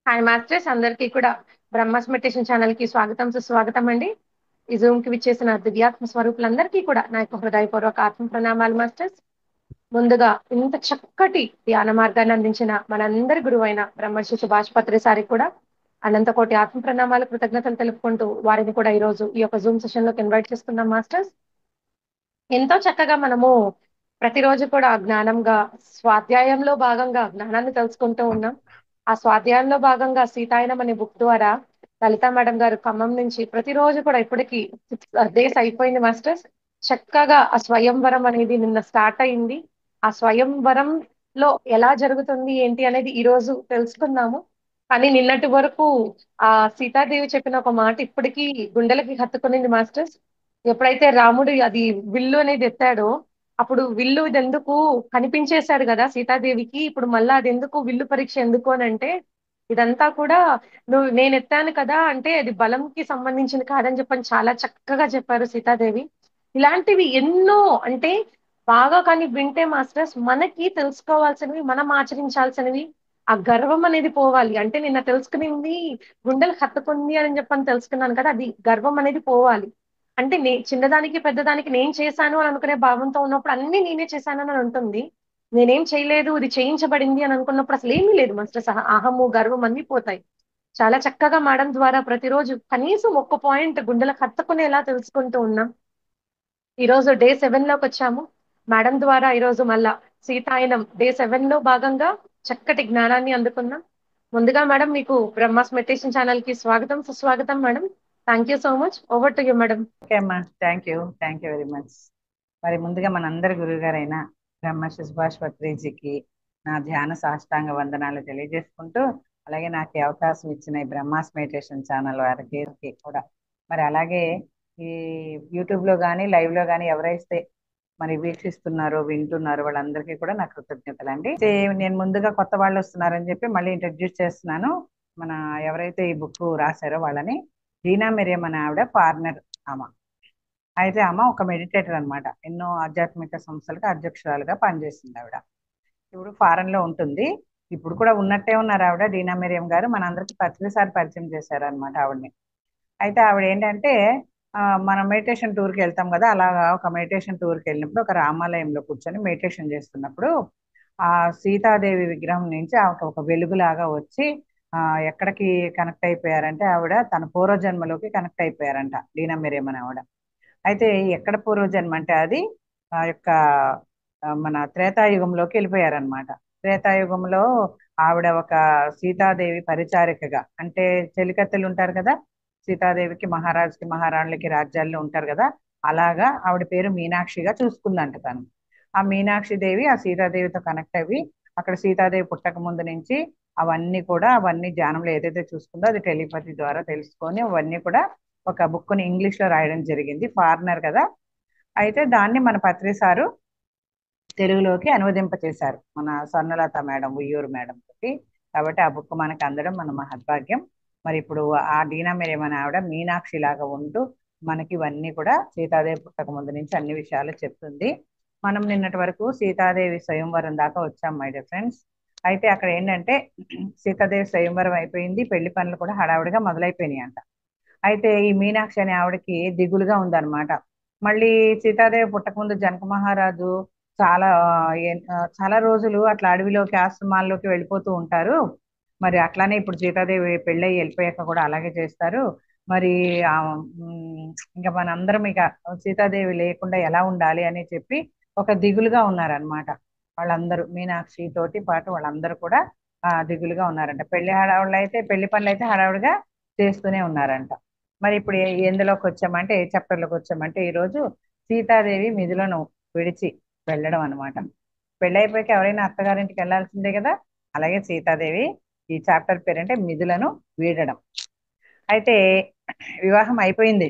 Hi masters అందరికీ కూడా Brahma's meditation channel కి స్వాగతం సుస్వాగతం అండి. ఈ జూమ్ కి విచ్చేసిన దివ్యాత్మ స్వరూపులందరికీ కూడా నా యొక్క హృదయపూర్వక ఆత్మ ప్రణామాలు మాస్టర్స్. ముందుగా ఇంత చక్కటి ధ్యాన మార్గాన్ని అందించిన మనందరి గురువైన బ్రహ్మర్షి సుభాష్ పత్రి సారికి కూడా అనంత కోటి ఆత్మ ప్రణామాలు కృతజ్ఞతలు తెలుపుకుంటూ వారిని కూడా ఈ రోజు ఈ యొక్క జూమ్ సెషన్ లోకి ఇన్వైట్ చేస్తున్నాం మాస్టర్స్. ఎంతో చక్కగా మనము ప్రతిరోజు కూడా జ్ఞానంగా స్వాధ్యాయంలో భాగంగా జ్ఞానాన్ని తెలుసుకుంటూ ఉన్నాం. ఆ స్వాధ్యాయంలో భాగంగా సీతాయనం అనే బుక్ ద్వారా లలిత మేడం గారు ఖమ్మం నుంచి ప్రతిరోజు కూడా ఇప్పటికి 6 డేస్ అయిపోయింది మాస్టర్స్. చక్కగా ఆ స్వయంవరం అనేది నిన్న స్టార్ట్ అయింది. ఆ స్వయంవరం లో ఎలా జరుగుతుంది ఏంటి అనేది ఈ రోజు తెలుసుకుందాము. కానీ నిన్నటి వరకు ఆ సీతాదేవి చెప్పిన ఒక మాట ఇప్పటికీ గుండెలకి హత్తుకునింది మాస్టర్స్. ఎప్పుడైతే రాముడు అది విల్లు అనేది ఎత్తాడో అప్పుడు విల్లు ఇది ఎందుకు కనిపించేశాడు కదా సీతాదేవికి, ఇప్పుడు మళ్ళా అది ఎందుకు విల్లు పరీక్ష ఎందుకు అని అంటే ఇదంతా కూడా నేను ఎత్తాను కదా అంటే అది బలంకి సంబంధించింది కాదని చెప్పని చాలా చక్కగా చెప్పారు సీతాదేవి. ఇలాంటివి ఎన్నో అంటే బాగా కానీ వింటే మాస్టర్స్ మనకి తెలుసుకోవాల్సినవి మనం ఆచరించాల్సినవి. ఆ గర్వం అనేది పోవాలి. అంటే నిన్న తెలుసుకునింది గుండెలు హత్తుకుంది అని చెప్పని తెలుసుకున్నాను కదా, అది గర్వం అనేది పోవాలి. అంటే చిన్నదానికి పెద్దదానికి నేను చేశాను అని అనుకునే భావంతో ఉన్నప్పుడు అన్ని నేనే చేశాను అని ఉంటుంది. నేనేం చేయలేదు ఇది చేయించబడింది అని అనుకున్నప్పుడు అసలు ఏమీ లేదు మాస్టర్. అహము గర్వం అన్ని పోతాయి. చాలా చక్కగా మేడం ద్వారా ప్రతిరోజు కనీసం ఒక్క పాయింట్ గుండెలకు హత్తుకునేలా తెలుసుకుంటూ ఉన్నాం. ఈ రోజు డే 7 లోకి వచ్చాము. మేడం ద్వారా ఈ రోజు మళ్ళా సీతాయనం డే 7 లో భాగంగా చక్కటి జ్ఞానాన్ని అందుకున్నాం. ముందుగా మేడం మీకు బ్రహ్మాస్ మెడిటేషన్ ఛానల్ కి స్వాగతం సుస్వాగతం madam. Thank you so much. Over to you madam. Okay అమ్మా, థ్యాంక్ యూ వెరీ మచ్. మరి ముందుగా మనందరి గురువు గారైన బ్రహ్మర్షి సుభాష్ పత్రిజీకి నా ధ్యాన సాష్టాంగ వందనాలు తెలియజేసుకుంటూ, అలాగే నాకు ఈ అవకాశం ఇచ్చిన ఈ బ్రహ్మాస్ మెడిటేషన్ ఛానల్ వారికి కూడా, మరి అలాగే ఈ యూట్యూబ్లో కానీ లైవ్లో కానీ ఎవరైతే మరి వీక్షిస్తున్నారో వింటున్నారో వాళ్ళందరికీ కూడా నా కృతజ్ఞతలు అండి. నేను ముందుగా కొత్త వాళ్ళు వస్తున్నారని చెప్పి మళ్ళీ ఇంట్రడ్యూస్ చేస్తున్నాను. మన ఎవరైతే ఈ బుక్ రాశారో వాళ్ళని, దీనా మిరియం అనే ఆవిడ ఫారినర్ ఆమె. అయితే ఆమె ఒక మెడిటేటర్ అనమాట. ఎన్నో ఆధ్యాత్మిక సంస్థలకు అధ్యక్షురాలుగా పనిచేసింది ఆవిడ. ఇప్పుడు ఫారెన్ లో ఉంటుంది. ఇప్పుడు కూడా ఉన్నట్టే ఉన్నారు ఆవిడ. దీనా మిరియం గారు మనందరికి ప్రతిసారి పరిచయం చేశారనమాట ఆవిడని. అయితే ఆవిడ ఏంటంటే మనం మెడిటేషన్ టూర్కి వెళ్తాం కదా, అలాగా ఒక మెడిటేషన్ టూర్కి వెళ్ళినప్పుడు ఒక రామాలయంలో కూర్చొని మెడిటేషన్ చేస్తున్నప్పుడు ఆ సీతాదేవి విగ్రహం నుంచి ఆమెకు ఒక వెలుగులాగా వచ్చి ఎక్కడికి కనెక్ట్ అయిపోయారంటే ఆవిడ తన పూర్వజన్మలోకి కనెక్ట్ అయిపోయారంట దీనా మిరియం అని ఆవిడ. అయితే ఎక్కడ పూర్వజన్మ అంటే అది ఆ యొక్క మన త్రేతాయుగంలోకి వెళ్ళిపోయారనమాట. త్రేతాయుగంలో ఆవిడ ఒక సీతాదేవి పరిచారికగా, అంటే చెలికత్తెలు ఉంటారు కదా, సీతాదేవికి మహారాజుకి మహారాణులకి రాజ్యాల్లో ఉంటారు కదా, అలాగా ఆవిడ పేరు మీనాక్షిగా చూసుకుందంట తను. ఆ మీనాక్షి దేవి ఆ సీతాదేవితో కనెక్ట్ అయ్యి అక్కడ సీతాదేవి పుట్టక ముందు నుంచి అవన్నీ ధ్యానంలో ఏదైతే చూసుకుందో అది టెలిపతి ద్వారా తెలుసుకొని అవన్నీ కూడా ఒక బుక్ని ఇంగ్లీష్లో రాయడం జరిగింది. ఫారినర్ కదా, అయితే దాన్ని మన పత్రి సారు తెలుగులోకి అనువదింప చేశారు మన స్వర్ణలత మేడం, ఉయ్యూరు మేడం తోటి. కాబట్టి ఆ బుక్ మనకు అందడం మన మహద్భాగ్యం. మరి ఇప్పుడు ఆ డీనా మిరియం అనే ఆవిడ మీనాక్షి లాగా ఉంటూ మనకి ఇవన్నీ కూడా సీతాదేవి పుట్టక ముందు నుంచి అన్ని విషయాలు చెప్తుంది. మనం నిన్నటి వరకు సీతాదేవి స్వయంవరం దాకా వచ్చాం మై డియర్ ఫ్రెండ్స్. అయితే అక్కడ ఏంటంటే సీతాదేవి స్వయంవరం అయిపోయింది, పెళ్లి పనులు కూడా హడావుడిగా మొదలైపోయినాయి అంట. అయితే ఈ మీనాక్షి అనే ఆవిడకి దిగులుగా ఉందన్నమాట. మళ్ళీ సీతాదేవి పుట్టకముందు జనక మహారాజు చాలా చాలా రోజులు అట్లా అడవిలోకి ఆశ్రమాల్లోకి వెళ్ళిపోతూ ఉంటారు. మరి అట్లానే ఇప్పుడు సీతాదేవి పెళ్ళయి వెళ్ళిపోయాక కూడా అలాగే చేస్తారు. మరి ఆ ఇంకా మనందరం ఇక సీతాదేవి లేకుండా ఎలా ఉండాలి అని చెప్పి ఒక దిగులుగా ఉన్నారనమాట వాళ్ళందరూ. మీనాక్షి తోటి పాటు వాళ్ళందరూ కూడా దిగులుగా ఉన్నారంట. పెళ్లి పనులు అయితే హడావుడిగా చేస్తూనే ఉన్నారంట. మరి ఇప్పుడు ఎందులోకి వచ్చామంటే, ఏ చాప్టర్లోకి వచ్చామంటే ఈరోజు సీతాదేవి మిథులను విడిచి వెళ్ళడం అనమాట. పెళ్ళైపోయాక ఎవరైనా అత్తగారింటికి వెళ్ళాల్సిందే కదా, అలాగే సీతాదేవి ఈ చాప్టర్ పేరంటే మిథులను వీడడం. అయితే వివాహం అయిపోయింది.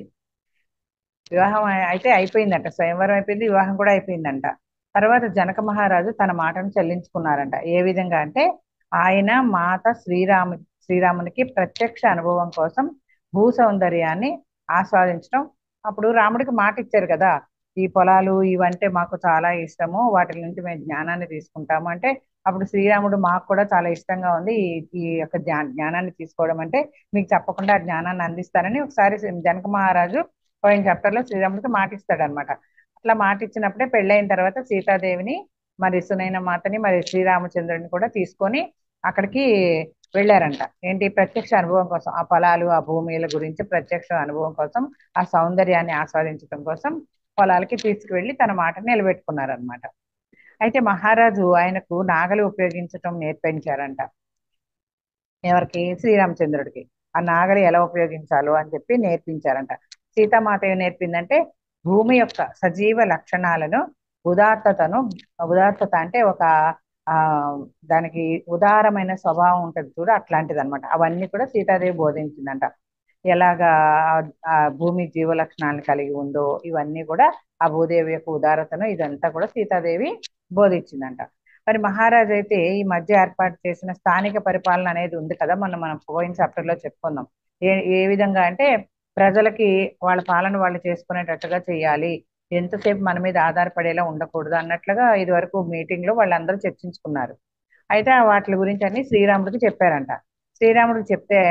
వివాహం అయితే అయిపోయిందంట, స్వయంవరం అయిపోయింది, వివాహం కూడా అయిపోయిందంట. తర్వాత జనక మహారాజు తన మాటను చెల్లించుకున్నారంట. ఏ విధంగా అంటే ఆయన మాత శ్రీరామునికి ప్రత్యక్ష అనుభవం కోసం భూ సౌందర్యాన్ని ఆస్వాదించడం. అప్పుడు రాముడికి మాట ఇచ్చారు కదా, ఈ పొలాలు ఇవంటే మాకు చాలా ఇష్టము, వాటి నుంచి మేము జ్ఞానాన్ని తీసుకుంటాము అంటే, అప్పుడు శ్రీరాముడు మాకు కూడా చాలా ఇష్టంగా ఉంది ఈ యొక్క జ్ఞానాన్ని తీసుకోవడం అంటే, మీకు తప్పకుండా ఆ జ్ఞానాన్ని అందిస్తానని ఒకసారి జనక మహారాజు పోయిన చాప్టర్ లో శ్రీరాముడికి మాట ఇస్తాడు అనమాట. అట్లా మాట ఇచ్చినప్పుడే పెళ్ళైన తర్వాత సీతాదేవిని, మరి సునైన మాతని, మరి శ్రీరామచంద్రుడిని కూడా తీసుకొని అక్కడికి వెళ్ళారంట. ఏంటి, ప్రత్యక్ష అనుభవం కోసం, ఆ పొలాలు ఆ భూమిల గురించి ప్రత్యక్ష అనుభవం కోసం, ఆ సౌందర్యాన్ని ఆస్వాదించడం కోసం పొలాలకి తీసుకువెళ్ళి తన మాటను నిలబెట్టుకున్నారనమాట. అయితే మహారాజు ఆయనకు నాగలి ఉపయోగించటం నేర్పించారంట. ఎవరికి? శ్రీరామచంద్రుడికి. ఆ నాగలి ఎలా ఉపయోగించాలో అని చెప్పి నేర్పించారంట. సీతామాత ఏం నేర్పిందంటే, భూమి యొక్క సజీవ లక్షణాలను, ఉదాత్తతను, ఉదాత్తత అంటే ఒక ఆ దానికి ఉదారమైన స్వభావం ఉంటుంది చూడు, అట్లాంటిది అనమాట. అవన్నీ కూడా సీతాదేవి బోధించిందంట. ఎలాగా భూమి జీవ లక్షణాలను కలిగి ఉందో ఇవన్నీ కూడా ఆ భూదేవి యొక్క ఉదారతను ఇదంతా కూడా సీతాదేవి బోధించిందంట. మరి మహారాజు అయితే ఈ మధ్య ఏర్పాటు చేసిన స్థానిక పరిపాలన అనేది ఉంది కదా, మనం పోయిన చాప్టర్ లో చెప్పుకుందాం. ఏ ఏ విధంగా అంటే, ప్రజలకి వాళ్ళ పాలన వాళ్ళు చేసుకునేటట్టుగా చేయాలి, ఎంతసేపు మన మీద ఆధారపడేలా ఉండకూడదు అన్నట్లుగా ఇది వరకు మీటింగ్ లో వాళ్ళందరూ చర్చించుకున్నారు. అయితే వాటి గురించి అన్ని శ్రీరాముడికి చెప్పారంట. శ్రీరాముడికి చెప్తే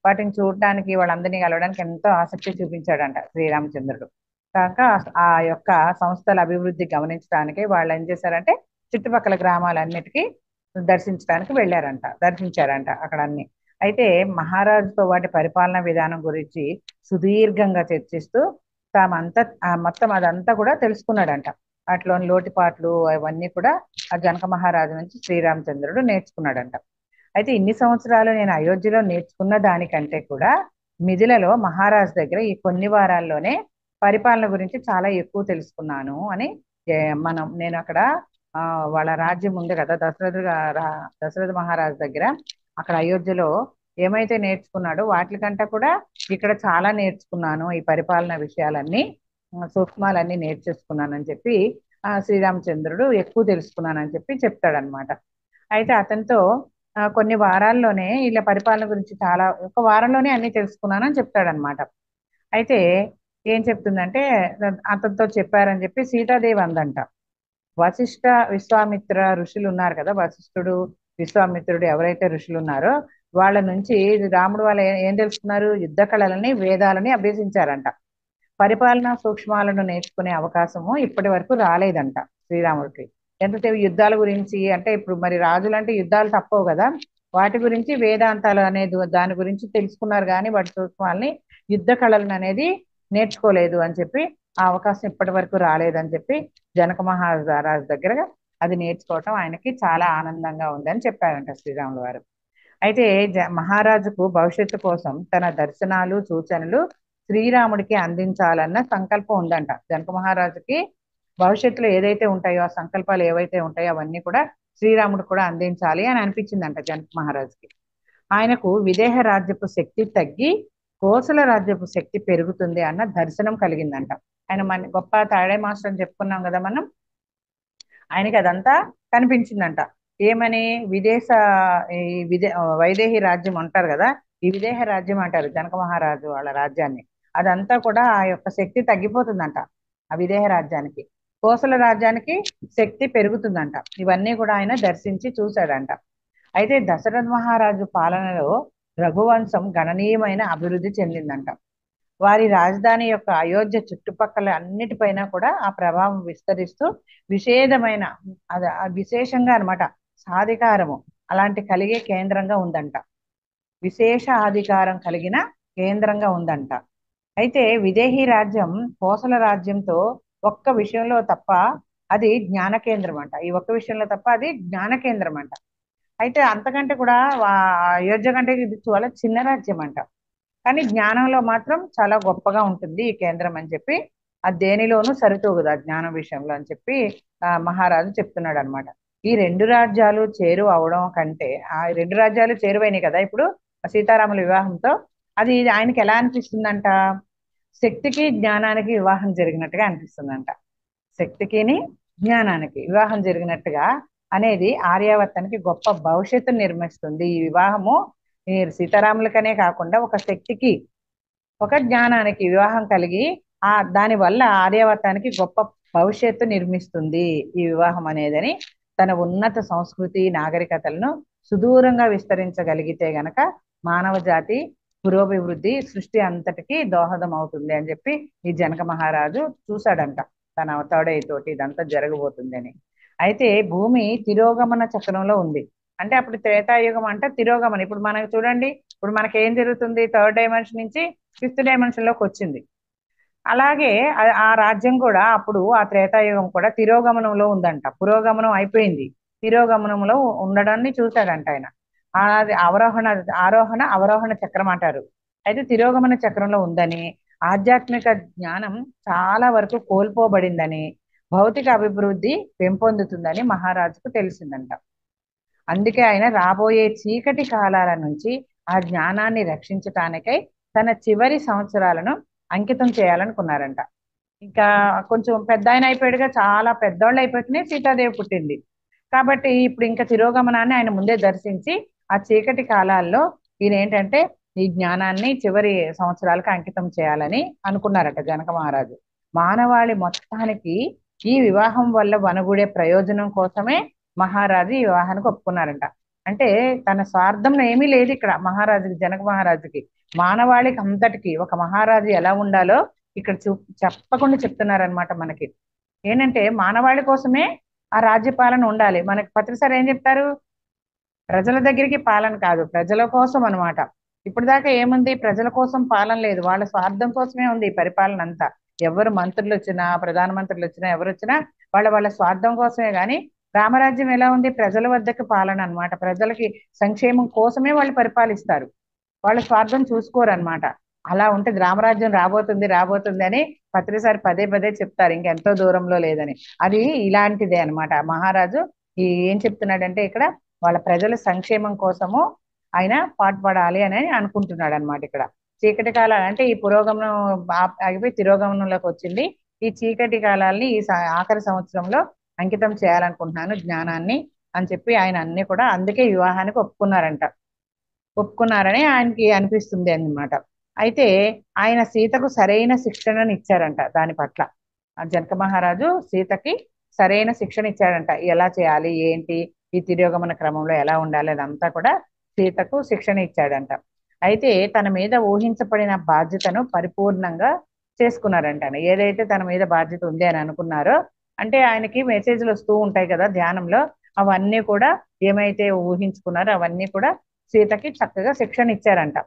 వాటిని చూడడానికి, వాళ్ళందరినీ కలవడానికి ఎంతో ఆసక్తి చూపించాడంట శ్రీరామచంద్రుడు. కాక ఆ యొక్క సంస్థల అభివృద్ధి గమనించడానికి వాళ్ళు ఏం చేశారంటే, చుట్టుపక్కల గ్రామాలన్నిటికీ దర్శించారంట అక్కడ అన్ని. అయితే మహారాజుతో వాటి పరిపాలన విధానం గురించి సుదీర్ఘంగా చర్చిస్తూ తామంతా మొత్తం అదంతా కూడా తెలుసుకున్నాడంట. వాటిలోని లోటుపాట్లు అవన్నీ కూడా ఆ జనక మహారాజు నుంచి శ్రీరామచంద్రుడు నేర్చుకున్నాడంట. అయితే ఇన్ని సంవత్సరాలు నేను అయోధ్యలో నేర్చుకున్న దానికంటే కూడా మిథిలలో మహారాజు దగ్గర ఈ కొన్ని వారాల్లోనే పరిపాలన గురించి చాలా ఎక్కువ తెలుసుకున్నాను అని నేను అక్కడ వాళ్ళ రాజ్యం ఉంది కదా, దశరథ మహారాజు దగ్గర, అక్కడ అయోధ్యలో ఏమైతే నేర్చుకున్నాడో వాటికంటే కూడా ఇక్కడ చాలా నేర్చుకున్నాను, ఈ పరిపాలన విషయాలన్నీ సూక్ష్మాలన్నీ నేర్చేసుకున్నానని చెప్పి శ్రీరామచంద్రుడు ఎక్కువ తెలుసుకున్నానని చెప్పి చెప్తాడనమాట. అయితే అతనితో కొన్ని వారాల్లోనే ఇలా పరిపాలన గురించి చాలా, ఒక వారంలోనే అన్ని తెలుసుకున్నానని చెప్తాడనమాట. అయితే ఏం చెప్తుందంటే, అతనితో చెప్పారని చెప్పి సీతాదేవి అందంట. వశిష్ఠ విశ్వామిత్ర ఋషులు ఉన్నారు కదా, వశిష్ఠుడు విశ్వామిత్రుడు ఎవరైతే ఋషులు ఉన్నారో వాళ్ళ నుంచి రాముడు వాళ్ళు ఏం తెలుసుకున్నారు? యుద్ధ కళలని, వేదాలని అభ్యసించారంట. పరిపాలనా సూక్ష్మాలను నేర్చుకునే అవకాశము ఇప్పటి వరకు రాలేదంట శ్రీరాముడికి. ఎంతసేపు యుద్ధాల గురించి అంటే, ఇప్పుడు మరి రాజులు అంటే యుద్ధాలు తప్పవు కదా, వాటి గురించి వేదాంతాలు అనేది దాని గురించి తెలుసుకున్నారు, కానీ వాటి సూక్ష్మాలని, యుద్ధ కళలను అనేది నేర్చుకోలేదు అని చెప్పి, ఆ అవకాశం ఇప్పటి వరకు రాలేదని చెప్పి జనక మహారాజు దగ్గర అది నేర్చుకోవటం ఆయనకి చాలా ఆనందంగా ఉందని చెప్పారంట శ్రీరాములు వారు. అయితే మహారాజుకు భవిష్యత్తు కోసం తన దర్శనాలు, సూచనలు శ్రీరాముడికి అందించాలన్న సంకల్పం ఉందంట. జనక మహారాజుకి భవిష్యత్తులో ఏదైతే ఉంటాయో, ఆ సంకల్పాలు ఏవైతే ఉంటాయో అవన్నీ కూడా శ్రీరాముడు కూడా అందించాలి అని అనిపించిందంట జనక మహారాజుకి. ఆయనకు విదేహ రాజ్యపు శక్తి తగ్గి కోసల రాజ్యపు శక్తి పెరుగుతుంది అన్న దర్శనం కలిగిందంట. ఆయన మన గొప్ప తాడే మాస్టర్ అని చెప్పుకున్నాం కదా మనం, ఆయనకి అదంతా కనిపించిందంట. ఏమని? ఈ వైదేహి రాజ్యం అంటారు కదా, ఈ విదేహ రాజ్యం అంటారు జనక మహారాజు వాళ్ళ రాజ్యాన్ని. అదంతా కూడా ఆ యొక్క శక్తి తగ్గిపోతుందంట ఆ విదేహ రాజ్యానికి. కోసల రాజ్యానికి శక్తి పెరుగుతుందంట. ఇవన్నీ కూడా ఆయన దర్శించి చూశాడంట. అయితే దశరథ మహారాజు పాలనలో రఘువంశం గణనీయమైన అభివృద్ధి చెందిందంట. వారి రాజధాని యొక్క అయోధ్య చుట్టుపక్కల అన్నిటిపైన కూడా ఆ ప్రభావం విస్తరిస్తూ విశేషమైన విశేషంగా అనమాట సాధికారము అలాంటి కలిగే కేంద్రంగా ఉందంట. విశేష అధికారం కలిగిన కేంద్రంగా ఉందంట. అయితే విదేహీ రాజ్యం కోసల రాజ్యంతో ఒక్క విషయంలో తప్ప అది జ్ఞాన కేంద్రం అంట. ఈ ఒక్క విషయంలో తప్ప అది జ్ఞాన కేంద్రం అంట. అయితే అంతకంటే కూడా అయోధ్య కంటే ఇది చాలా చిన్న రాజ్యం అంట, కానీ జ్ఞానంలో మాత్రం చాలా గొప్పగా ఉంటుంది ఈ కేంద్రం అని చెప్పి, అది దేనిలోనూ సరితూగదు ఆ జ్ఞానం విషయంలో అని చెప్పి మహారాజు చెప్తున్నాడు అనమాట. ఈ రెండు రాజ్యాలు చేరువ అవడం కంటే, ఆ రెండు రాజ్యాలు చేరువైనాయి కదా ఇప్పుడు సీతారాముల వివాహంతో, అది ఆయనకి ఎలా అనిపిస్తుందంట? శక్తికి జ్ఞానానికి వివాహం జరిగినట్టుగా అనిపిస్తుందంట. శక్తికిని జ్ఞానానికి వివాహం జరిగినట్టుగా అనేది ఆర్యావర్తానికి గొప్ప భవిష్యత్తును నిర్మిస్తుంది ఈ వివాహము. ఈ సీతారాములకనే కాకుండా ఒక శక్తికి, ఒక జ్ఞానానికి వివాహం కలిగి దాని వల్ల ఆర్యావర్తానికి గొప్ప భవిష్యత్తు నిర్మిస్తుంది ఈ వివాహం అనేదని తన ఉన్నత సంస్కృతి నాగరికతలను సుదూరంగా విస్తరించగలిగితే గనక మానవ జాతి పురోభివృద్ధి సృష్టి అంతటికి దోహదం అవుతుంది అని చెప్పి ఈ జనక మహారాజు చూశాడంట తన తోడైతోటి ఇదంతా జరగబోతుంది అని. అయితే భూమి తిరోగమన చక్రంలో ఉంది. అంటే అప్పుడు త్రేతాయుగం అంటే తిరోగమనం. ఇప్పుడు మనకు చూడండి, ఇప్పుడు మనకి ఏం జరుగుతుంది, థర్డ్ డైమెన్షన్ నుంచి ఫిఫ్త్ డైమెన్షన్ లోకి వచ్చింది. అలాగే ఆ రాజ్యం కూడా అప్పుడు ఆ త్రేతాయుగం కూడా తిరోగమనంలో ఉందంట. పురోగమనం అయిపోయింది, తిరోగమనంలో ఉండడాన్ని చూశాడంట ఆయన. అది ఆరోహణ అవరోహణ చక్రం అంటారు. అయితే తిరోగమన చక్రంలో ఉందని, ఆధ్యాత్మిక జ్ఞానం చాలా వరకు కోల్పోబడిందని, భౌతిక అభివృద్ధి పెంపొందుతుందని మహారాజుకు తెలిసిందంట. అందుకే ఆయన రాబోయే చీకటి కాలాల నుంచి ఆ జ్ఞానాన్ని రక్షించటానికై తన చివరి సంవత్సరాలను అంకితం చేయాలనుకున్నారంట. ఇంకా కొంచెం పెద్ద ఆయన అయిపోయాడుగా, చాలా పెద్దోళ్ళు అయిపోతేనే సీతాదేవి పుట్టింది. కాబట్టి ఇప్పుడు ఇంకా తిరోగమనాన్ని ఆయన ముందే దర్శించి ఆ చీకటి కాలాల్లో ఈయన ఏంటంటే ఈ జ్ఞానాన్ని చివరి సంవత్సరాలకు అంకితం చేయాలని అనుకున్నారట జనక మహారాజు. మానవాళి మొత్తానికి ఈ వివాహం వల్ల వనగూడే ప్రయోజనం కోసమే మహారాజు ఈ వివాహానికి ఒప్పుకున్నారంట. అంటే తన స్వార్థం ఏమీ లేదు ఇక్కడ మహారాజుకి, జనక మహారాజుకి. మానవాళికి అంతటికి ఒక మహారాజు ఎలా ఉండాలో ఇక్కడ చెప్పకుండా చెప్తున్నారనమాట మనకి. ఏంటంటే మానవాళి కోసమే ఆ రాజ్యపాలన ఉండాలి. మనకి పత్రిసారి ఏం చెప్తారు, ప్రజల దగ్గరికి పాలన కాదు, ప్రజల కోసం అనమాట. ఇప్పుడు దాకా ఏముంది, ప్రజల కోసం పాలన లేదు, వాళ్ళ స్వార్థం కోసమే ఉంది ఈ పరిపాలన అంతా. ఎవరు మంత్రులు వచ్చినా, ప్రధానమంత్రులు వచ్చినా, ఎవరు వచ్చినా వాళ్ళ స్వార్థం కోసమే. కానీ రామరాజ్యం ఎలా ఉంది, ప్రజల వద్దకు పాలన అనమాట. ప్రజలకి సంక్షేమం కోసమే వాళ్ళు పరిపాలిస్తారు, వాళ్ళ స్వార్థం చూసుకోరు అనమాట. అలా ఉంటుంది. రామరాజ్యం రాబోతుంది రాబోతుంది అని పత్రిసారి పదే పదే చెప్తారు, ఇంకెంతో దూరంలో లేదని. అది ఇలాంటిదే అనమాట. మహారాజు ఏం చెప్తున్నాడంటే ఇక్కడ వాళ్ళ ప్రజల సంక్షేమం కోసము ఆయన పాటుపడాలి అని అనుకుంటున్నాడు అనమాట. ఇక్కడ చీకటి కాలాలు అంటే ఈ పురోగమనం ఆగిపోయి తిరోగమనంలోకి వచ్చింది. ఈ చీకటి కాలాల్ని ఈ ఆఖరి సంవత్సరంలో అంకితం చేయాలనుకుంటున్నాను జ్ఞానాన్ని అని చెప్పి ఆయన అన్ని కూడా అందుకే వివాహానికి ఒప్పుకున్నారని ఆయనకి అనిపిస్తుంది అన్నమాట. అయితే ఆయన సీతకు సరైన శిక్షణను ఇచ్చారంట. దాని పట్ల జనక మహారాజు సీతకి సరైన శిక్షణ ఇచ్చాడంట. ఎలా చేయాలి ఏంటి, ఈ తిరోగమన క్రమంలో ఎలా ఉండాలి అదంతా కూడా సీతకు శిక్షణ ఇచ్చాడంట. అయితే తన మీద ఊహించబడిన బాధ్యతను పరిపూర్ణంగా చేసుకున్నారంట. ఏదైతే తన మీద బాధ్యత ఉంది అని అనుకున్నారో, అంటే ఆయనకి మెసేజ్లు వస్తూ ఉంటాయి కదా ధ్యానంలో, అవన్నీ కూడా ఏమైతే ఊహించుకున్నారో అవన్నీ కూడా సీతకి చక్కగా శిక్షణ ఇచ్చారంట.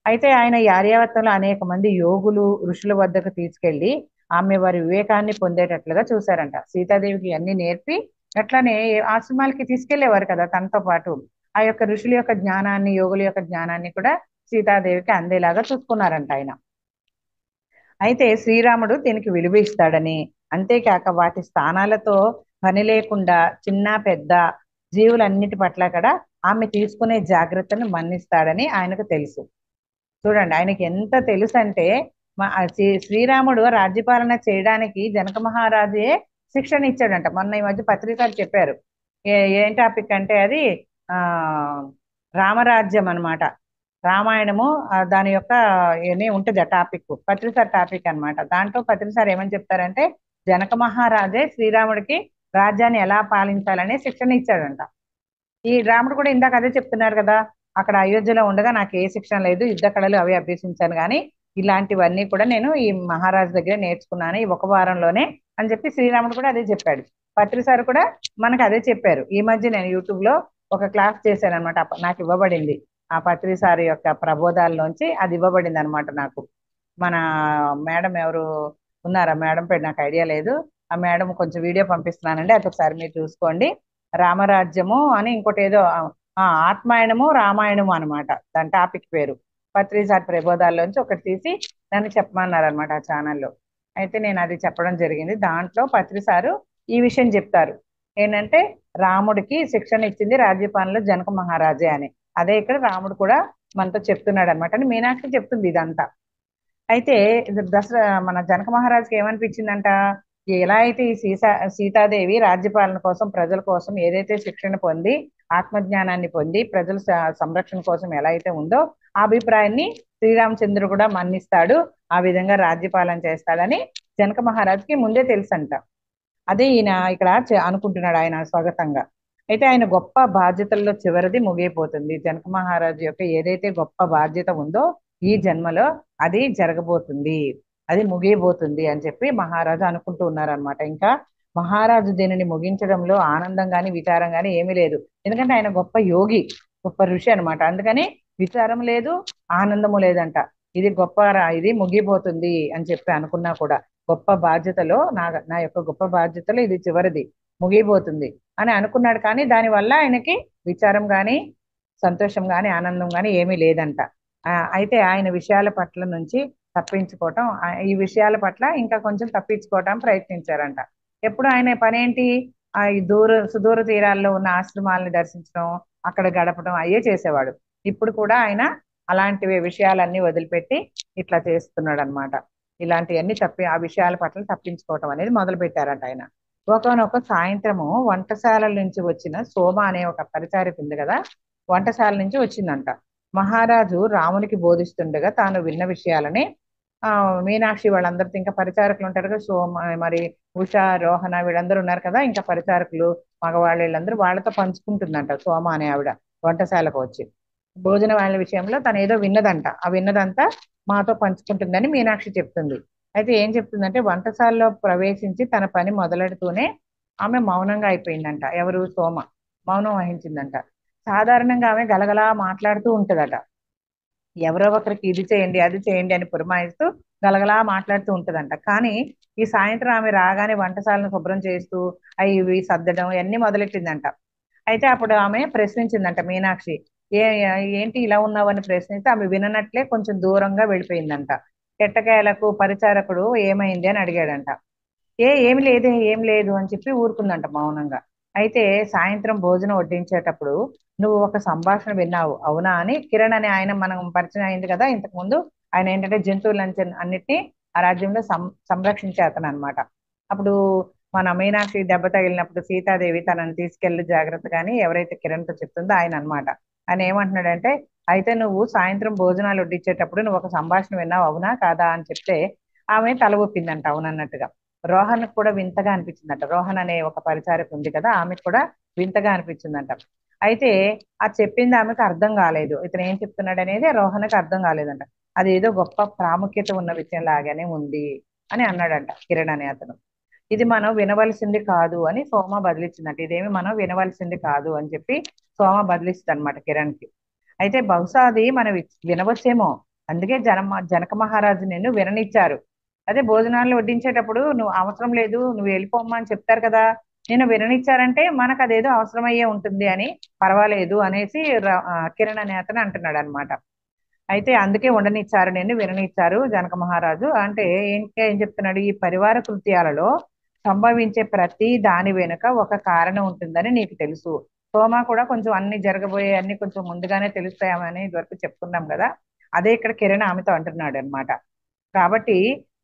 అయితే ఆయన ఈ ఆర్యావర్తంలో అనేక మంది యోగులు ఋషుల వద్దకు తీసుకెళ్లి ఆమె వారి వివేకాన్ని పొందేటట్లుగా చూశారంట. సీతాదేవికి అన్ని నేర్పి అట్లానే ఆశ్రమాలకి తీసుకెళ్లేవారు కదా తనతో పాటు. ఆ యొక్క ఋషుల యొక్క జ్ఞానాన్ని, యోగుల యొక్క జ్ఞానాన్ని కూడా సీతాదేవికి అందేలాగా చూసుకున్నారంట ఆయన. అయితే శ్రీరాముడు దీనికి విలువ ఇస్తాడని, అంతేకాక వాటి స్థానాలతో పని లేకుండా చిన్న పెద్ద జీవులన్నిటి పట్ల కూడా ఆమె తీసుకునే జాగ్రత్తను మన్నిస్తాడని ఆయనకు తెలుసు. చూడండి ఆయనకి ఎంత తెలుసు అంటే, శ్రీరాముడు రాజ్యపాలన చేయడానికి జనక మహారాజే శిక్షణ ఇచ్చాడంట. మొన్న ఈ మధ్య పత్రికలు చెప్పారు. ఏం టాపిక్ అంటే అది రామరాజ్యం అన్నమాట. రామాయణము దాని యొక్క ఏమి ఉంటుంది ఆ టాపిక్, పత్రిసారి టాపిక్ అన్నమాట. దాంట్లో పత్రిసారి ఏమని చెప్తారంటే, జనక మహారాజే శ్రీరాముడికి రాజ్యాన్ని ఎలా పాలించాలనే శిక్షణ ఇచ్చాడంట. ఈ రాముడు కూడా ఇందాక అదే చెప్తున్నారు కదా, అక్కడ అయోధ్యలో ఉండగా నాకు ఏ శిక్షణ లేదు, యుద్ధ కళలు అవి అభ్యసించాను, కానీ ఇలాంటివన్నీ కూడా నేను ఈ మహారాజు దగ్గర నేర్చుకున్నాను ఈ ఒక వారంలోనే అని చెప్పి శ్రీరాముడు కూడా అదే చెప్పాడు. పత్రిసారి కూడా మనకు అదే చెప్పారు. ఈ మధ్య నేను యూట్యూబ్ లో ఒక క్లాస్ చేశాను అనమాట, నాకు ఇవ్వబడింది. ఆ పత్రిసారి యొక్క ప్రబోధాల్లోంచి అది ఇవ్వబడింది అనమాట నాకు. మన మేడం ఎవరు ఉన్నారా, మేడం పేరు నాకు ఐడియా లేదు. ఆ మేడం కొంచెం వీడియో పంపిస్తున్నానండి, అది ఒకసారి మీరు చూసుకోండి. రామరాజ్యము అని ఇంకోటి ఏదో ఆత్మాయణము రామాయణము అనమాట దాని టాపిక్ పేరు. పత్రిసారి ప్రబోధాల్లోంచి ఒకటి తీసి నన్ను చెప్పమన్నారు అనమాట ఆ ఛానల్లో. అయితే నేను అది చెప్పడం జరిగింది. దాంట్లో పత్రిసారు ఈ విషయం చెప్తారు, ఏంటంటే రాముడికి శిక్షణ ఇచ్చింది రాజ్యపాలనలో జనక మహారాజే అని. అదే ఇక్కడ రాముడు కూడా మనతో చెప్తున్నాడు అనమాట అని మీనాక్షి చెప్తుంది ఇదంతా. అయితే దసరా మన జనక మహారాజుకి ఏమనిపించిందంట, ఎలా అయితే ఈ సీతాదేవి రాజ్యపాలన కోసం ప్రజల కోసం ఏదైతే శిక్షణ పొంది ఆత్మజ్ఞానాన్ని పొంది ప్రజల సంరక్షణ కోసం ఎలా అయితే ఉందో ఆ అభిప్రాయాన్ని శ్రీరామచంద్రుడు కూడా మన్నిస్తాడు, ఆ విధంగా రాజ్యపాలన చేస్తాడని జనక మహారాజుకి ముందే తెలుసంట. అదే ఈయన ఇక్కడ అనుకుంటున్నాడు ఆయన స్వాగతంగా. అయితే ఆయన గొప్ప బాధ్యతల్లో చివరిది ముగియపోతుంది. జనక మహారాజు యొక్క ఏదైతే గొప్ప బాధ్యత ఉందో ఈ జన్మలో అది జరగబోతుంది, అది ముగియబోతుంది అని చెప్పి మహారాజు అనుకుంటూ ఉన్నారనమాట. ఇంకా మహారాజు దీనిని ముగించడంలో ఆనందం గాని విచారం గాని ఏమీ లేదు. ఎందుకంటే ఆయన గొప్ప యోగి, గొప్ప ఋషి అనమాట. అందుకని విచారం లేదు, ఆనందము లేదంట. ఇది గొప్ప ఇది ముగిపోతుంది అని చెప్పి అనుకున్నా కూడా, గొప్ప బాధ్యతలో నా యొక్క గొప్ప బాధ్యతలో ఇది చివరిది, ముగిపోతుంది అని అనుకున్నాడు. కానీ దానివల్ల ఆయనకి విచారం గాని సంతోషం గాని ఆనందం గాని ఏమీ లేదంట. అయితే ఆయన విషయాల పట్ల నుంచి తప్పించుకోవటం, ఈ విషయాల పట్ల ఇంకా కొంచెం తప్పించుకోవటం ప్రయత్నించారంట. ఎప్పుడు ఆయన పనేంటి, ఈ సుదూర తీరాల్లో ఉన్న ఆశ్రమాలను దర్శించడం, అక్కడ గడపడం అయ్యే చేసేవాడు. ఇప్పుడు కూడా ఆయన అలాంటివి విషయాలన్నీ వదిలిపెట్టి ఇట్లా చేస్తున్నాడు అనమాట. ఇలాంటివన్నీ ఆ విషయాల పట్ల తప్పించుకోవటం అనేది మొదలు పెట్టారంట ఆయన. ఒకనొక సాయంత్రము వంటశాల నుంచి వచ్చిన సోమ అనే ఒక పరిచారిక ఉంది కదా, వంటశాల నుంచి వచ్చిందంట. మహారాజు రామునికి బోధిస్తుండగా తాను విన్న విషయాలని మీనాక్షి వాళ్ళందరితో, ఇంకా పరిచారకులు ఉంటారు కదా, సోమ మరి ఉష రోహన వీళ్ళందరూ ఉన్నారు కదా, ఇంకా పరిచారకులు మగవాళ్ళు వీళ్ళందరూ వాళ్ళతో పంచుకుంటుందంట సోమ అనే ఆవిడ. వంటశాలకు వచ్చి భోజన వాళ్ళ విషయంలో తను ఏదో విన్నదంట, ఆ విన్నదంతా మాతో పంచుకుంటుందని మీనాక్షి చెప్తుంది. అయితే ఏం చెప్తుందంటే, వంటశాలలో ప్రవేశించి తన పని మొదలెడుతూనే ఆమె మౌనంగా అయిపోయిందంట. ఎవరు? సోమ మౌనం వహించిందంట. సాధారణంగా ఆమె గలగలా మాట్లాడుతూ ఉంటదట. ఎవరో ఒకరికి ఇది చేయండి అది చేయండి అని పురమాయిస్తూ గలగలా మాట్లాడుతూ ఉంటదంట. కానీ ఈ సాయంత్రం ఆమె రాగానే వంటశాలను శుభ్రం చేస్తూ అవి ఇవి సర్దడం ఇవన్నీ మొదలెట్టిందంట. అయితే అప్పుడు ఆమె ప్రశ్నించిందంట మీనాక్షి, ఏ ఏంటి ఇలా ఉన్నావని ప్రశ్నిస్తే ఆమె విననట్లే కొంచెం దూరంగా వెళ్ళిపోయిందంట. ఎట్టకేలకు పరిచారకుడు ఏమైంది అని అడిగాడంట. ఏమి లేదే, ఏం లేదు అని చెప్పి ఊరుకుందంట మౌనంగా. అయితే సాయంత్రం భోజనం వడ్డించేటప్పుడు నువ్వు ఒక సంభాషణ విన్నావు అవునా అని కిరణ్ అనే ఆయన మనం పరిచయం అయింది కదా ఇంతకు ముందు. ఆయన ఏంటంటే జంతువులంచి అన్నిటినీ ఆ రాజ్యంలో సంరక్షించే అతను అనమాట. అప్పుడు మన మీనాక్షి దెబ్బ తగిలినప్పుడు సీతాదేవి తనని తీసుకెళ్లి జాగ్రత్తగాని ఎవరైతే కిరణ్తో చెప్తుందో ఆయన అనమాట. ఆయన ఏమంటున్నాడంటే, అయితే నువ్వు సాయంత్రం భోజనాలు వడ్డించేటప్పుడు నువ్వు ఒక సంభాషణ విన్నావు అవునా కాదా అని చెప్తే ఆమె తల ఊపిందంట అవునన్నట్టుగా. రోహన్ కూడా వింతగా అనిపించిందంట. రోహన్ అనే ఒక పరిచారక ఉంది కదా, ఆమెకు కూడా వింతగా అనిపించిందంట. అయితే ఆ చెప్పింది ఆమెకు అర్థం కాలేదు, ఇతను ఏం చెప్తున్నాడు అనేది రోహన్కి అర్థం కాలేదంట. అది ఏదో గొప్ప ప్రాముఖ్యత ఉన్న విషయం లాగానే ఉంది అని అన్నాడంట కిరణ్ అనే అతను. ఇది మనం వినవలసింది కాదు అని సోమ బదిలిచ్చిందంట. ఇదేమి మనం వినవలసింది కాదు అని చెప్పి సోమ బదిలిస్తుంది అనమాట కిరణ్ కి. అయితే బహుశా అది మనం వినవచ్చేమో, అందుకే జనక మహారాజు నిన్ను విననిచ్చారు. అదే భోజనాలు వడ్డించేటప్పుడు నువ్వు అవసరం లేదు నువ్వు వెళ్ళిపోమ్మా అని చెప్తారు కదా, నేను విననిచ్చారంటే మనకు అదేదో అవసరమయ్యే ఉంటుంది అని, పర్వాలేదు అనేసి కిరణ్ అనే అతను అంటున్నాడు అనమాట. అయితే అందుకే ఉండనిచ్చారు, నేను విననిచ్చారు జనక మహారాజు అంటే ఏం చెప్తున్నాడు, ఈ పరివార కృత్యాలలో సంభవించే ప్రతి దాని వెనుక ఒక కారణం ఉంటుందని నీకు తెలుసు. సోమ కూడా కొంచెం అన్ని జరగబోయే అన్ని కొంచెం ముందుగానే తెలుస్తాయని ఇదివరకు చెప్పుకున్నాం కదా, అదే ఇక్కడ కిరణ్ ఆమెతో అంటున్నాడు అనమాట. కాబట్టి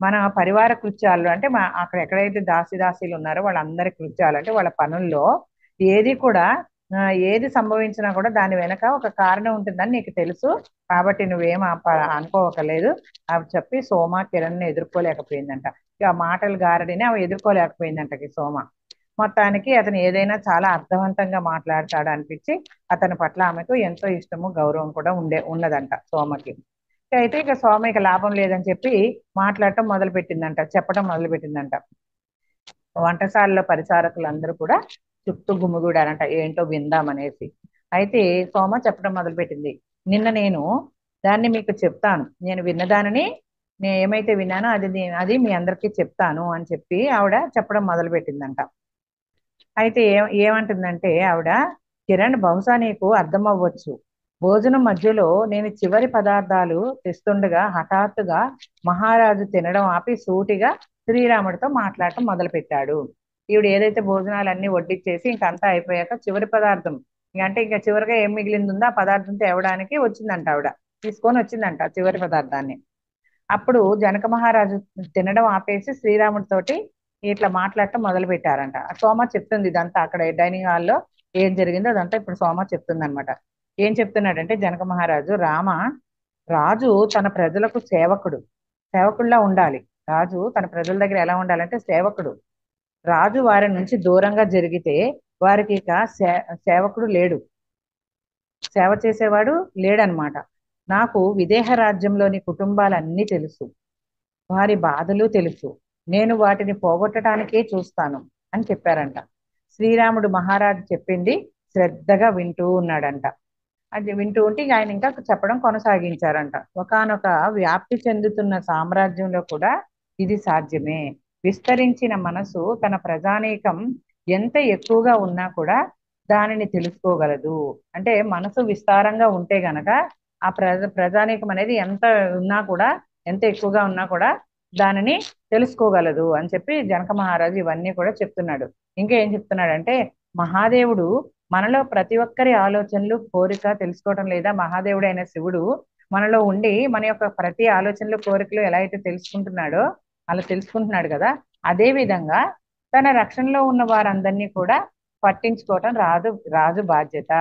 మన పరివార కృత్యాలు అంటే అక్కడ ఎక్కడైతే దాసీలు ఉన్నారో వాళ్ళందరి కృత్యాలు అంటే వాళ్ళ పనుల్లో ఏది కూడా ఏది సంభవించినా కూడా దాని వెనక ఒక కారణం ఉంటుందని నీకు తెలుసు, కాబట్టి నువ్వేం అనుకోవకలేదు అని చెప్పి సోమ కిరణ్ ఎదుర్కోలేకపోయిందంట. ఇక మాటలు గారడిని ఆమె ఎదుర్కోలేకపోయిందంట సోమ. మొత్తానికి అతను ఏదైనా చాలా అర్థవంతంగా మాట్లాడతాడు అనిపించి అతని పట్ల ఆమెకు ఎంతో ఇష్టము గౌరవం కూడా ఉన్నదంట సోమకి. అయితే ఇక సోమ ఇక లాభం లేదని చెప్పి మాట్లాడటం మొదలు పెట్టిందంట, చెప్పడం మొదలు పెట్టిందంట. వంటశాలలో పరిచారకులు అందరూ కూడా చుట్టూ గుమిగూడారంట ఏంటో విందామనేసి. అయితే సోమ చెప్పడం మొదలుపెట్టింది, నిన్న నేను దాన్ని మీకు చెప్తాను, నేను విన్నదానిని నేను ఏమైతే విన్నానో అది మీ అందరికీ చెప్తాను అని చెప్పి ఆవిడ చెప్పడం మొదలు పెట్టిందంట. అయితే ఏమంటుందంటే ఆవిడ, కిరణ్ బహుశా నీకు అర్థం అవ్వచ్చు, భోజనం మధ్యలో నేను చివరి పదార్థాలు తెస్తుండగా హఠాత్తుగా మహారాజు తినడం ఆపి సూటిగా శ్రీరాముడితో మాట్లాడటం మొదలు పెట్టాడు. ఈవిడ ఏదైతే భోజనాలన్నీ వడ్డిచ్చేసి ఇంకంతా అయిపోయాక చివరి పదార్థం అంటే ఇంకా చివరిగా ఏం మిగిలింది ఉందో ఆ పదార్థం తేవడానికి వచ్చిందంట ఆవిడ, తీసుకొని వచ్చిందంట చివరి పదార్థాన్ని. అప్పుడు జనక మహారాజు తినడం ఆపేసి శ్రీరాముడితోటి ఇట్లా మాట్లాడటం మొదలు పెట్టారంట. సోమ చెప్తుంది ఇదంతా అక్కడ డైనింగ్ హాల్లో ఏం జరిగిందో అదంతా ఇప్పుడు సోమ చెప్తుంది అనమాట. ఏం చెప్తున్నాడంటే జనక మహారాజు, రాజు తన ప్రజలకు సేవకుడులా ఉండాలి. రాజు తన ప్రజల దగ్గర ఎలా ఉండాలంటే సేవకుడు, రాజు వారి నుంచి దూరంగా జరిగితే వారికి ఇక సేవకుడు లేడు, సేవ చేసేవాడు లేడనమాట. నాకు విదేహ రాజ్యంలోని కుటుంబాలన్నీ తెలుసు, వారి బాధలు తెలుసు, నేను వాటిని పోగొట్టడానికే చూస్తాను అని చెప్పారంట. శ్రీరాముడు మహారాజు చెప్పింది శ్రద్ధగా వింటూ ఉన్నాడంట. అది వింటూ ఉంటే ఇక ఆయన ఇంకా చెప్పడం కొనసాగించారంట. ఒకానొక వ్యాప్తి చెందుతున్న సామ్రాజ్యంలో కూడా ఇది సాధ్యమే. విస్తరించిన మనసు తన ప్రజానీకం ఎంత ఎక్కువగా ఉన్నా కూడా దానిని తెలుసుకోగలదు. అంటే మనసు విస్తారంగా ఉంటే గనక ఆ ప్రజానీకం అనేది ఎంత ఉన్నా కూడా, ఎంత ఎక్కువగా ఉన్నా కూడా దానిని తెలుసుకోగలదు అని చెప్పి జనక మహారాజు ఇవన్నీ కూడా చెప్తున్నాడు. ఇంకా ఏం చెప్తున్నాడంటే, మహాదేవుడు మనలో ప్రతి ఒక్కరి ఆలోచనలు కోరిక తెలుసుకోవటం లేదా, మహాదేవుడైన శివుడు మనలో ఉండి మన యొక్క ప్రతి ఆలోచనలు కోరికలు ఎలా అయితే తెలుసుకుంటున్నాడో అలా తెలుసుకుంటున్నాడు కదా. అదే విధంగా తన రక్షణలో ఉన్న వారందరినీ కూడా పట్టించుకోవటం రాజు రాజు బాధ్యత.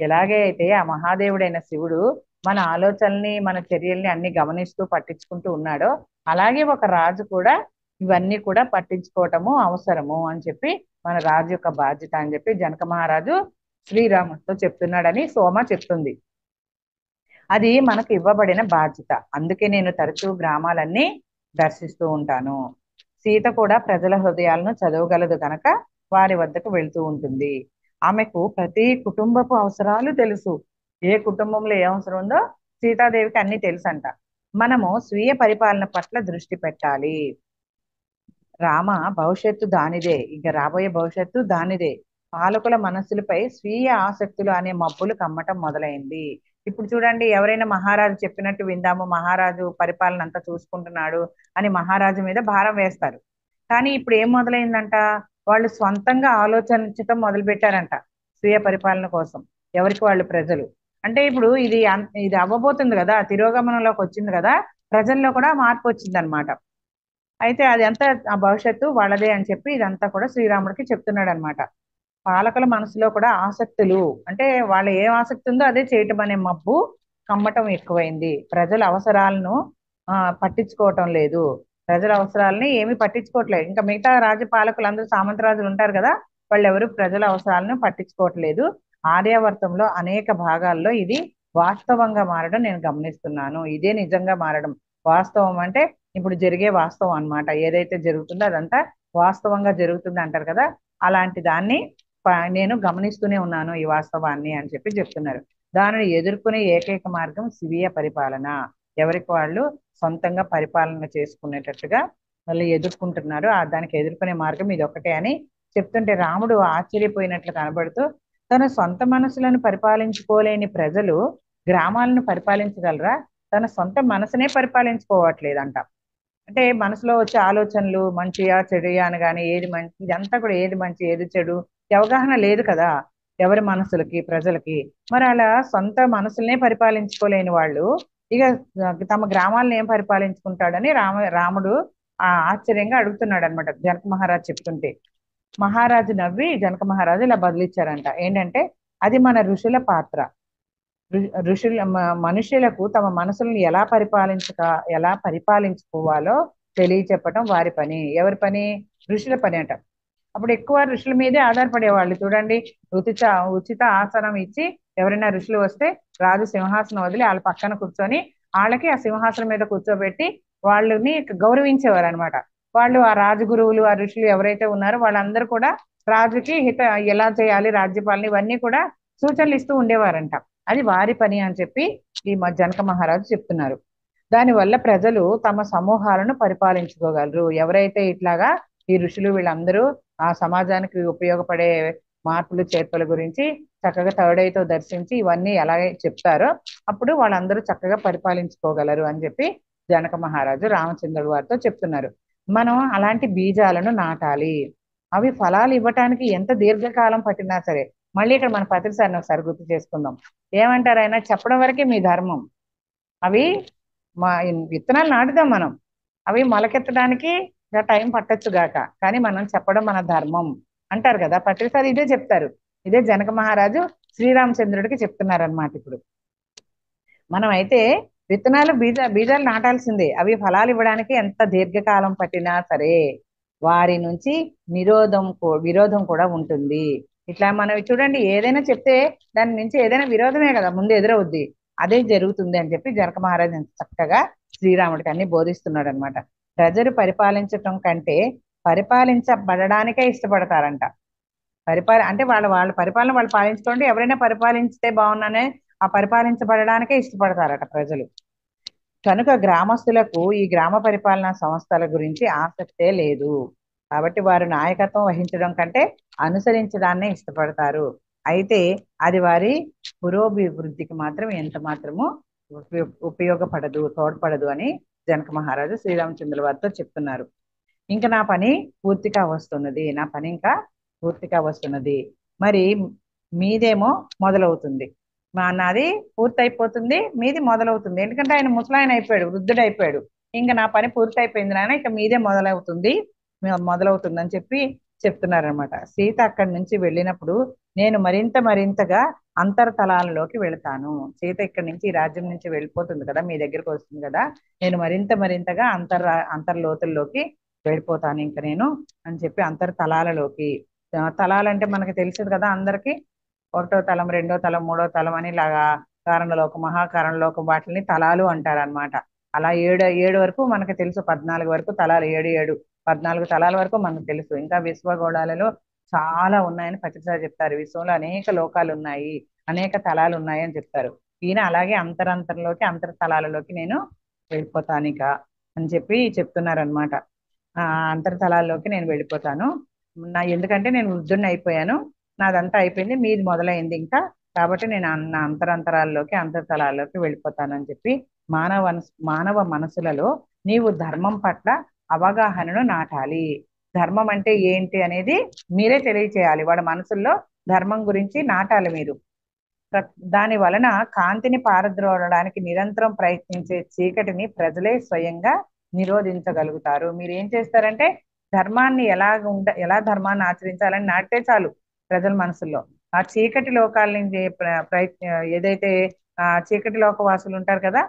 ఎలాగే అయితే ఆ మహాదేవుడైన శివుడు మన ఆలోచనల్ని మన చర్యల్ని అన్ని గమనిస్తూ పట్టించుకుంటూ ఉన్నాడో, అలాగే ఒక రాజు కూడా ఇవన్నీ కూడా పట్టించుకోవటము అవసరము అని చెప్పి, మన రాజు యొక్క బాధ్యత అని చెప్పి జనక మహారాజు శ్రీరాముడితో చెప్తున్నాడని సోమ చెప్తుంది. అది మనకు ఇవ్వబడిన బాధ్యత. అందుకే నేను తరచూ గ్రామాలన్నీ దర్శిస్తూ ఉంటాను. సీత కూడా ప్రజల హృదయాలను చదవగలదు కనుక వారి వద్దకు వెళ్తూ ఉంటుంది. ఆమెకు ప్రతి కుటుంబపు అవసరాలు తెలుసు. ఏ కుటుంబంలో ఏ అవసరం ఉందో సీతాదేవికి అన్ని తెలుసంట. మనము స్వీయ పరిపాలన పట్ల దృష్టి పెట్టాలి. రామ భవిష్యత్తు దానిదే, ఇంకా రాబోయే భవిష్యత్తు దానిదే. పాలకుల మనస్సులపై స్వీయ ఆసక్తులు అనే మబ్బులు కమ్మటం మొదలైంది. ఇప్పుడు చూడండి, ఎవరైనా మహారాజు చెప్పినట్టు విందాము, మహారాజు పరిపాలన అంతా చూసుకుంటున్నాడు అని మహారాజు మీద భారం వేస్తారు. కానీ ఇప్పుడు ఏం మొదలైందంట, వాళ్ళు స్వంతంగా ఆలోచించటం మొదలు పెట్టారంట స్వీయ పరిపాలన కోసం. ఎవరికి వాళ్ళు ప్రజలు. అంటే ఇప్పుడు ఇది అవ్వబోతుంది కదా, తిరోగమనంలోకి వచ్చింది కదా, ప్రజల్లో కూడా మార్పు వచ్చింది అనమాట. అయితే అది అంతా ఆ భవిష్యత్తు వాళ్ళదే అని చెప్పి ఇదంతా కూడా శ్రీరాముడికి చెప్తున్నాడు అనమాట. పాలకుల మనసులో కూడా ఆసక్తులు, అంటే వాళ్ళ ఏం ఆసక్తి ఉందో అదే చేయటం అనే మబ్బు కమ్మటం ఎక్కువైంది. ప్రజల అవసరాలను పట్టించుకోవటం లేదు. ప్రజల అవసరాలని ఏమీ పట్టించుకోవట్లేదు. ఇంకా మిగతా పాలకులందరూ సామంతరాజులు ఉంటారు కదా, వాళ్ళు ఎవరు ప్రజల అవసరాలను పట్టించుకోవట్లేదు. ఆర్యావర్తంలో అనేక భాగాల్లో ఇది వాస్తవంగా మారడం నేను గమనిస్తున్నాను. ఇదే నిజంగా మారడం. వాస్తవం అంటే ఇప్పుడు జరిగే వాస్తవం అన్నమాట. ఏదైతే జరుగుతుందో అదంతా వాస్తవంగా జరుగుతుంది అంటారు కదా, అలాంటి దాన్ని నేను గమనిస్తూనే ఉన్నాను ఈ వాస్తవాన్ని అని చెప్పి చెప్తున్నారు. దానిని ఎదుర్కొనే ఏకైక మార్గం స్వీయ పరిపాలన. ఎవరికి వాళ్ళు సొంతంగా పరిపాలన చేసుకునేటట్టుగా వాళ్ళు ఎదుర్కొంటున్నారు. దానికి ఎదుర్కొనే మార్గం ఇది ఒకటే అని చెప్తుంటే రాముడు ఆశ్చర్యపోయినట్లు కనబడుతూ, తన సొంత మనసులను పరిపాలించుకోలేని ప్రజలు గ్రామాలను పరిపాలించగలరా? తన సొంత మనసునే పరిపాలించుకోవట్లేదంట. అంటే మనసులో వచ్చే ఆలోచనలు మంచియా చెడుయా అని కానీ, ఏది మంచి ఇదంతా కూడా ఏది మంచి ఏది చెడు అవగాహన లేదు కదా ఎవరి మనసులకి, ప్రజలకి. మరి అలా సొంత మనసులనే పరిపాలించుకోలేని వాళ్ళు ఇక తమ గ్రామాలను ఏం పరిపాలించుకుంటాడని రాముడు ఆశ్చర్యంగా అడుగుతున్నాడు అనమాట జనక మహారాజు చెప్తుంటే. మహారాజు నవ్వి జనక మహారాజు ఇలా బదిలిచ్చారంట. ఏంటంటే, అది మన ఋషుల పాత్ర. మనుషులకు తమ మనసులను ఎలా పరిపాలించుకోవాలో తెలియచెప్పటం వారి పని. ఎవరి పని? ఋషుల పని అంట. అప్పుడు ఎక్కువ ఋషుల మీదే ఆధారపడేవాళ్ళు. చూడండి, ఉచిత ఉచిత ఆసనం ఇచ్చి ఎవరైనా ఋషులు వస్తే రాజు సింహాసనం వదిలి వాళ్ళ పక్కన కూర్చొని వాళ్ళకి ఆ సింహాసనం మీద కూర్చోబెట్టి వాళ్ళని గౌరవించేవారు అనమాట. వాళ్ళు ఆ రాజగురువులు ఆ ఋషులు ఎవరైతే ఉన్నారో వాళ్ళందరూ కూడా రాజుకి ఎలా చేయాలి రాజ్యపాలన ఇవన్నీ కూడా సూచనలు ఇస్తూ ఉండేవారంట. అది వారి పని అని చెప్పి ఈ జనక మహారాజు చెప్తున్నారు. దానివల్ల ప్రజలు తమ సమూహాలను పరిపాలించుకోగలరు. ఎవరైతే ఇట్లాగా ఈ ఋషులు వీళ్ళందరూ ఆ సమాజానికి ఉపయోగపడే మార్పులు చేర్పుల గురించి చక్కగా థర్డ్ దర్శించి ఇవన్నీ ఎలాగే చెప్తారో అప్పుడు వాళ్ళందరూ చక్కగా పరిపాలించుకోగలరు అని చెప్పి జనక మహారాజు రామచంద్రుడు వారితో చెప్తున్నారు. మనం అలాంటి బీజాలను నాటాలి. అవి ఫలాలు ఇవ్వటానికి ఎంత దీర్ఘకాలం పట్టినా సరే. మళ్ళీ ఇక్కడ మన పత్రి సార్ని ఒకసారి గుర్తు చేసుకుందాం. ఏమంటారు ఆయన? చెప్పడం వరకే మీ ధర్మం. అవి విత్తనాలు నాటుదాం మనం, అవి మొలకెత్తడానికి టైం పట్టొచ్చు గాక, కానీ మనం చెప్పడం మన ధర్మం అంటారు కదా. ప్రతిసారి ఇదే చెప్తారు. ఇదే జనక మహారాజు శ్రీరామచంద్రుడికి చెప్తున్నారు అనమాట. ఇప్పుడు మనం అయితే విత్తనాలు బీజాలు నాటాల్సిందే. అవి ఫలాలు ఇవ్వడానికి ఎంత దీర్ఘకాలం పట్టినా సరే. వారి నుంచి విరోధం కూడా ఉంటుంది. ఇట్లా మనం చూడండి, ఏదైనా చెప్తే దాని నుంచి ఏదైనా విరోధమే కదా ముందు ఎదురవుద్ది. అదే జరుగుతుంది అని చెప్పి జనక మహారాజు ఎంత చక్కగా శ్రీరాముడికి అన్ని బోధిస్తున్నాడు అనమాట. ప్రజలు పరిపాలించటం కంటే పరిపాలించబడడానికే ఇష్టపడతారంట. అంటే వాళ్ళ పరిపాలన వాళ్ళు పాలించుకోండి, ఎవరైనా పరిపాలించితే బాగున్నానే, ఆ పరిపాలించబడడానికే ఇష్టపడతారట ప్రజలు. కనుక గ్రామస్తులకు ఈ గ్రామ పరిపాలనా సంస్థల గురించి ఆసక్తే లేదు. కాబట్టి వారు నాయకత్వం వహించడం కంటే అనుసరించడాన్నే ఇష్టపడతారు. అయితే అది వారి పురోభివృద్ధికి మాత్రం ఎంత మాత్రము ఉపయోగపడదు, తోడ్పడదు అని జనక మహారాజు శ్రీరామచంద్రుల వారితో చెప్తున్నారు. ఇంకా నా పని పూర్తిగా వస్తున్నది, నా పని ఇంకా పూర్తిగా వస్తున్నది. మరి మీదేమో మొదలవుతుంది. నాది పూర్తయిపోతుంది, మీది మొదలవుతుంది. ఎందుకంటే ఆయన ముసలాయన అయిపోయాడు, వృద్ధుడు అయిపోయాడు. ఇంకా నా పని పూర్తయిపోయింది నాన్న, ఇక మీదే మొదలవుతుంది అని చెప్పి చెప్తున్నారనమాట. సీత అక్కడి నుంచి వెళ్ళినప్పుడు నేను మరింతగా అంతర్తలాలలోకి వెళతాను. సీత ఇక్కడి నుంచి, ఈ రాజ్యం నుంచి వెళ్ళిపోతుంది కదా, మీ దగ్గరకు వస్తుంది కదా, నేను మరింతగా అంతర్లోతుల్లోకి వెళ్ళిపోతాను ఇంక నేను అని చెప్పి అంతర్తలాలలోకి. తలాలంటే మనకి తెలిసింది కదా అందరికి, ఒకటో తలం, రెండో తలం, మూడో తలం అని ఇలాగా కారణలోకం, మహాకారణలోకం వాటిని తలాలు అంటారనమాట. అలా ఏడు ఏడు వరకు మనకు తెలుసు, 14 వరకు తలాలు, 14 తలాల వరకు మనకు తెలుసు. ఇంకా విశ్వగోళాలలో చాలా ఉన్నాయని ప్రతిసారి చెప్తారు. విశ్వంలో అనేక లోకాలు ఉన్నాయి, అనేక తలాలు ఉన్నాయి అని చెప్తారు. ఈయన అలాగే అంతర్తలాలలోకి నేను వెళ్ళిపోతాను ఇక అని చెప్పి చెప్తున్నారనమాట. అంతర్తలాల్లోకి నేను వెళ్ళిపోతాను. ఎందుకంటే నేను వృద్ధుడిని అయిపోయాను, నాదంతా అయిపోయింది, మీది మొదలైంది ఇంకా. కాబట్టి నేను నా అంతర్తలాల్లోకి వెళ్ళిపోతానని చెప్పి మానవ మనసులలో నీవు ధర్మం పట్ల అవగాహనను నాటాలి. ధర్మం అంటే ఏంటి అనేది మీరే తెలియచేయాలి. వాడి మనసుల్లో ధర్మం గురించి నాటాలి మీరు. దాని వలన కాంతిని పారద్రోలడానికి నిరంతరం ప్రయత్నించే చీకటిని ప్రజలే స్వయంగా నిరోధించగలుగుతారు. మీరు ఏం చేస్తారంటే ధర్మాన్ని ఎలా ధర్మాన్ని ఆచరించాలని నాటితే చాలు ప్రజల మనసుల్లో. ఆ చీకటి లోకాల నుంచి ఏదైతే చీకటి లోక వాసులు ఉంటారు కదా,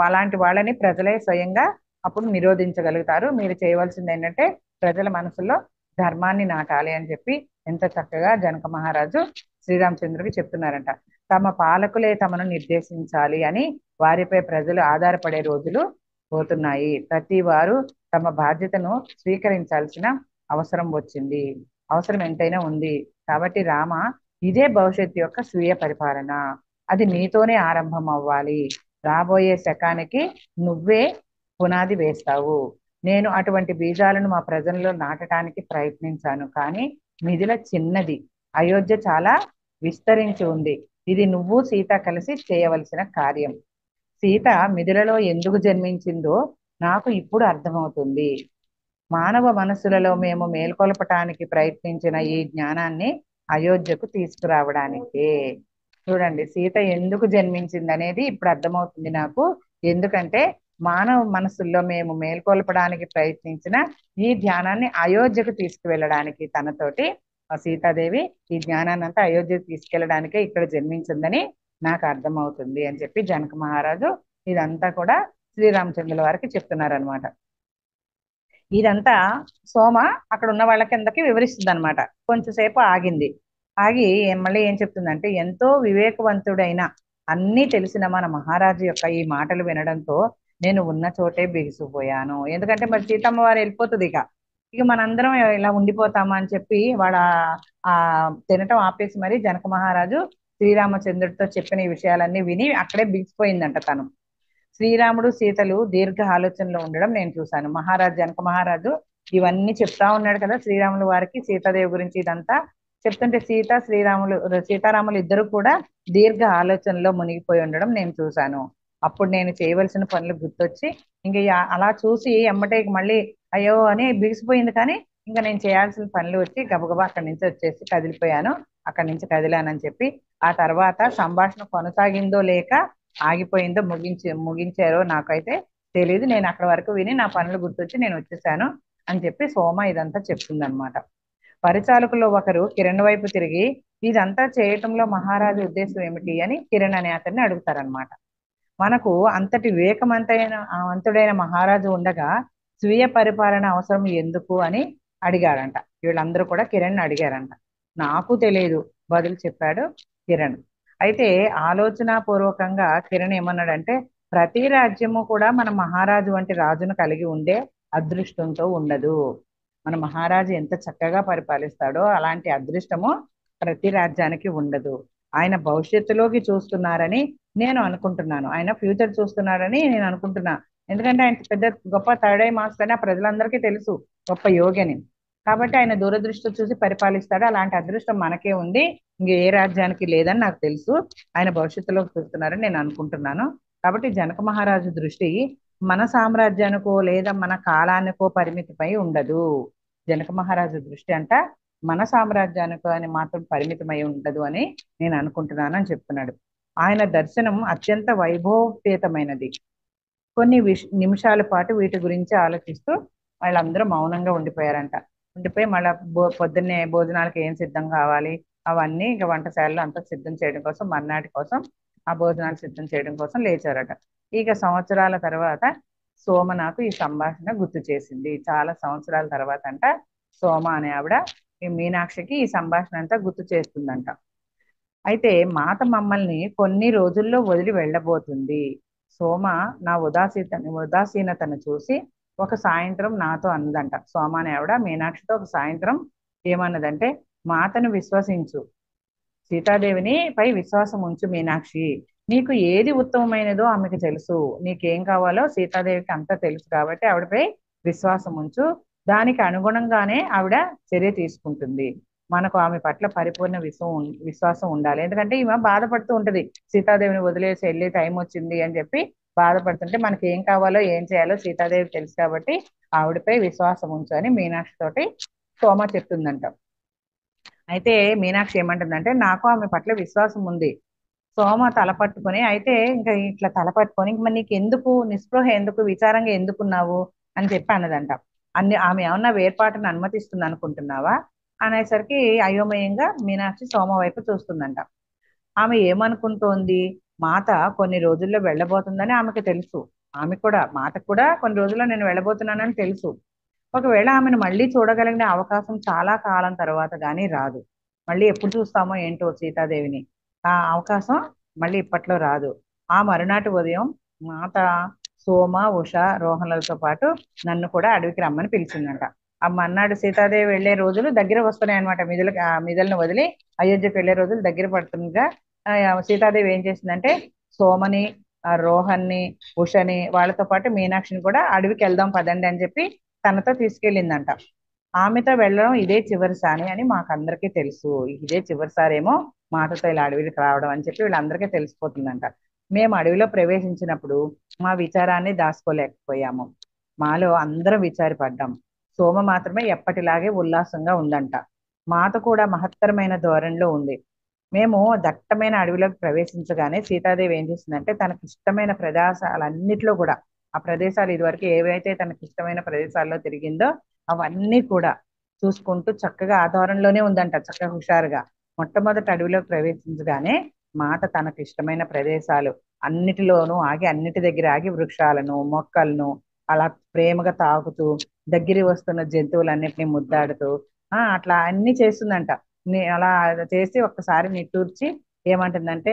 అలాంటి వాళ్ళని ప్రజలే స్వయంగా అప్పుడు నిరోధించగలుగుతారు. మీరు చేయవలసింది ఏంటంటే ప్రజల మనసుల్లో ధర్మాన్ని నాటాలి అని చెప్పి ఎంత చక్కగా జనక మహారాజు శ్రీరామచంద్రుడికి చెప్తున్నారంట. తమ పాలకులే తమను నిర్దేశించాలి అని వారిపై ప్రజలు ఆధారపడే రోజులు పోతున్నాయి. ప్రతి వారు తమ బాధ్యతను స్వీకరించాల్సిన అవసరం ఎంతైనా ఉంది. కాబట్టి రామ, ఇదే భవిష్యత్తు యొక్క స్వీయ పరిపాలన. అది నీతోనే ఆరంభం అవ్వాలి. రాబోయే శకానికి నువ్వే పునాది వేస్తావు. నేను అటువంటి బీజాలను మా ప్రజల్లో నాటడానికి ప్రయత్నించాను, కానీ మిథిల చిన్నది, అయోధ్య చాలా విస్తరించి ఉంది. ఇది నువ్వు సీత కలిసి చేయవలసిన కార్యం. సీత మిథిలలో ఎందుకు జన్మించిందో నాకు ఇప్పుడు అర్థమవుతుంది. మానవ మనస్సులలో మేము మేల్కొల్పటానికి ప్రయత్నించిన ఈ జ్ఞానాన్ని అయోధ్యకు తీసుకురావడానికే. చూడండి, సీత ఎందుకు జన్మించింది అనేది ఇప్పుడు అర్థమవుతుంది నాకు. ఎందుకంటే మానవ మనస్సుల్లో మేము మేల్కొల్పడానికి ప్రయత్నించిన ఈ ధ్యానాన్ని అయోధ్యకు తీసుకువెళ్ళడానికి, తనతోటి సీతాదేవి ఈ జ్ఞానాన్ని అంతా అయోధ్యకు తీసుకెళ్ళడానికే ఇక్కడ జన్మించిందని నాకు అర్థమవుతుంది అని చెప్పి జనక మహారాజు ఇదంతా కూడా శ్రీరామచంద్రుల వారికి చెప్తున్నారనమాట. ఇదంతా సోమ అక్కడ ఉన్న వాళ్ళ కిందకి వివరిస్తుంది అనమాట. కొంచెంసేపు ఆగింది. ఆగి మళ్ళీ ఏం చెప్తుందంటే, ఎంతో వివేకవంతుడైన, అన్నీ తెలిసిన మన మహారాజు యొక్క ఈ మాటలు వినడంతో నేను ఉన్న చోటే బిగిసిపోయాను. ఎందుకంటే మరి సీతమ్మ వారు వెళ్ళిపోతుంది, ఇక మనందరం ఇలా ఉండిపోతామా అని చెప్పి వాడు ఆ తినటం ఆపేసి మరి జనక మహారాజు శ్రీరామచంద్రుడితో చెప్పిన ఈ విషయాలన్నీ విని అక్కడే బిగిసిపోయిందంట తను. శ్రీరాముడు సీతలు దీర్ఘ ఆలోచనలో ఉండడం నేను చూశాను. జనక మహారాజు ఇవన్నీ చెప్తా ఉన్నాడు కదా శ్రీరాములు వారికి, సీతాదేవి గురించి ఇదంతా చెప్తుంటే సీతారాములు ఇద్దరు కూడా దీర్ఘ ఆలోచనలో మునిగిపోయి ఉండడం నేను చూశాను. అప్పుడు నేను చేయవలసిన పనులు గుర్తొచ్చి ఇంకా అలా చూసి ఎమ్మటే మళ్ళీ అయ్యో అని బిగిసిపోయింది. కానీ ఇంకా నేను చేయాల్సిన పనులు వచ్చి గబగబా అక్కడి నుంచి వచ్చేసి అక్కడి నుంచి కదిలానని చెప్పి, ఆ తర్వాత సంభాషణ కొనసాగిందో లేక ఆగిపోయిందో ముగించారో నాకైతే తెలియదు. నేను అక్కడ వరకు విని నా పనులు గుర్తొచ్చి నేను వచ్చేసాను అని చెప్పి సోమ ఇదంతా చెప్తుంది అనమాట. పరిచాలకుల్లో ఒకరు కిరణ్ వైపు తిరిగి, ఇదంతా చేయటంలో మహారాజు ఉద్దేశం ఏమిటి అని కిరణ్ అనే అతన్ని అడుగుతారనమాట. మనకు అంతటి వివేకవంతుడైన మహారాజు ఉండగా స్వీయ పరిపాలన అవసరం ఎందుకు అని అడిగాడంట. వీళ్ళందరూ కూడా కిరణ్ అడిగారంట. నాకు తెలియదు బదులు చెప్పాడు కిరణ్. అయితే ఆలోచన పూర్వకంగా కిరణ్ ఏమన్నాడంటే, ప్రతి రాజ్యము కూడా మన మహారాజు వంటి రాజును కలిగి ఉండే అదృష్టంతో ఉండదు. మన మహారాజు ఎంత చక్కగా పరిపాలిస్తాడో అలాంటి అదృష్టము ప్రతి రాజ్యానికి ఉండదు. ఆయన భవిష్యత్తులోకి చూస్తున్నారని నేను అనుకుంటున్నాను. ఆయన ఫ్యూచర్ చూస్తున్నారని నేను అనుకుంటున్నా. ఎందుకంటే ఆయన పెద్ద గొప్ప థర్డ్ ఐ మాస్టర్ అని ఆ ప్రజలందరికీ తెలుసు, గొప్ప యోగి అని. కాబట్టి ఆయన దూరదృష్టి చూసి పరిపాలిస్తాడు. అలాంటి అదృష్టం మనకే ఉంది, ఇంక ఏ రాజ్యానికి లేదని నాకు తెలుసు. ఆయన భవిష్యత్తులోకి చూస్తున్నారని నేను అనుకుంటున్నాను. కాబట్టి జనక మహారాజు దృష్టి మన సామ్రాజ్యానికో లేదా మన కాలానికో పరిమితిపై ఉండదు. జనక మహారాజు దృష్టి అంట మన సామ్రాజ్యానికో అని మాత్రం పరిమితమై ఉండదు అని నేను అనుకుంటున్నాను అని చెప్తున్నాడు. ఆయన దర్శనం అత్యంత వైభవపేతమైనది. కొన్ని నిమిషాల పాటు వీటి గురించి ఆలోచిస్తూ వాళ్ళందరూ మౌనంగా ఉండిపోయారంట. ఉండిపోయి మళ్ళీ పొద్దున్నే భోజనాలకు ఏం సిద్ధం కావాలి అవన్నీ ఇక వంటశాలలో అంతా సిద్ధం చేయడం కోసం, మర్నాటి కోసం ఆ భోజనాలు సిద్ధం చేయడం కోసం లేచారట. ఇక సంవత్సరాల తర్వాత సోమ నాకు ఈ సంభాషణ గుర్తు చేసింది. చాలా సంవత్సరాల తర్వాత అంట సోమ అనే ఆవిడ ఈ మీనాక్షికి ఈ సంభాషణ అంతా గుర్తు చేస్తుందంట. అయితే మాత మమ్మల్ని కొన్ని రోజుల్లో వదిలి వెళ్ళబోతుంది. సోమ నా ఉదాసీనతను చూసి ఒక సాయంత్రం నాతో అన్నదంట. సోమ అనే ఆవిడ మీనాక్షితో ఒక సాయంత్రం ఏమన్నదంటే, మాతను విశ్వసించు, సీతాదేవిని పై విశ్వాసం ఉంచు మీనాక్షి. నీకు ఏది ఉత్తమమైనదో ఆమెకు తెలుసు. నీకేం కావాలో సీతాదేవికి అంతా తెలుసు కాబట్టి ఆవిడపై విశ్వాసం ఉంచు. దానికి అనుగుణంగానే ఆవిడ చర్య తీసుకుంటుంది. మనకు ఆమె పట్ల పరిపూర్ణ విశ్వాసం ఉండాలి. ఎందుకంటే ఈమె బాధపడుతూ ఉంటది, సీతాదేవిని వదిలేసి వెళ్ళే టైం వచ్చింది అని చెప్పి బాధపడుతుంటే మనకి ఏం కావాలో ఏం చేయాలో సీతాదేవికి తెలుసు కాబట్టి ఆవిడపై విశ్వాసం ఉంచు అని మీనాక్షి తోటి సోమ చెప్తుందంట. అయితే మీనాక్షి ఏమంటుందంటే, నాకు ఆమె పట్ల విశ్వాసం ఉంది. సోమ తల పట్టుకొని, అయితే ఇంకా ఇట్లా తల పట్టుకొని, మరి నీకు ఎందుకు నిస్పృహ, ఎందుకు విచారంగా ఎందుకున్నావు అని చెప్పి అన్నదంట. ఆమె ఏమన్నా వేర్పాటును అనుమతిస్తుంది అనుకుంటున్నావా అనేసరికి అయోమయంగా మీనాక్షి సోమ వైపు చూస్తుందంట. ఆమె ఏమనుకుంటోంది, మాత కొన్ని రోజుల్లో వెళ్ళబోతుందని ఆమెకు తెలుసు. ఆమె కూడా, మాతకు కూడా కొన్ని రోజుల్లో నేను వెళ్ళబోతున్నానని తెలుసు. ఒకవేళ ఆమెను మళ్ళీ చూడగలిగిన అవకాశం చాలా కాలం తర్వాత కానీ రాదు. మళ్ళీ ఎప్పుడు చూస్తామో ఏంటో సీతాదేవిని, ఆ అవకాశం మళ్ళీ ఇప్పట్లో రాదు. ఆ మరునాటి ఉదయం మాత సోమ, ఉష, రోహణలతో పాటు నన్ను కూడా అడవికి రమ్మని పిలిచిందంట. ఆ మర్నాడు సీతాదేవి వెళ్లే రోజులు దగ్గర వస్తున్నాయి అనమాట. మిదలను వదిలి అయోధ్యకు వెళ్లే రోజులు దగ్గర పడుతుండగా సీతాదేవి ఏం చేసిందంటే, సోమని, రోహన్ని, ఉషని వాళ్ళతో పాటు మీనాక్షిని కూడా అడవికి వెళ్దాం పదండి అని చెప్పి తనతో తీసుకెళ్ళిందంట. ఆమెతో వెళ్ళడం ఇదే చివరిసారి అని మాకందరికీ తెలుసు. ఇదే చివరిసారేమో మాటతో ఇలా అడవికి రావడం అని చెప్పి వీళ్ళందరికీ తెలిసిపోతుందంట. మేము అడవిలో ప్రవేశించినప్పుడు మా విచారాన్ని దాచుకోలేకపోయాము. మాలో అందరం విచారపడ్డాం. సోమ మాత్రమే ఎప్పటిలాగే ఉల్లాసంగా ఉందంట. మాత కూడా మహత్తరమైన ధోరణిలో ఉంది. మేము దట్టమైన అడవిలోకి ప్రవేశించగానే సీతాదేవి ఏం చేసిందంటే, తనకి ఇష్టమైన ప్రదేశాలన్నిట్లో కూడా, ఆ ప్రదేశాలు ఇదివరకు ఏవైతే తనకి ఇష్టమైన ప్రదేశాల్లో తిరిగిందో అవన్నీ కూడా చూసుకుంటూ చక్కగా ఆ ధోరణిలోనే ఉందంట, చక్కగా హుషారుగా. మొట్టమొదటి అడవిలోకి ప్రవేశించగానే మాత తనకు ఇష్టమైన ప్రదేశాలు అన్నిటిలోనూ ఆగి, అన్నిటి దగ్గర ఆగి వృక్షాలను, మొక్కలను అలా ప్రేమగా తాకుతూ, దగ్గర వస్తున్న జంతువులన్నిటిని ముద్దాడుతూ అట్లా అన్ని చేస్తుందంట. అలా చేసి ఒక్కసారి నిట్టూర్చి ఏమంటుందంటే,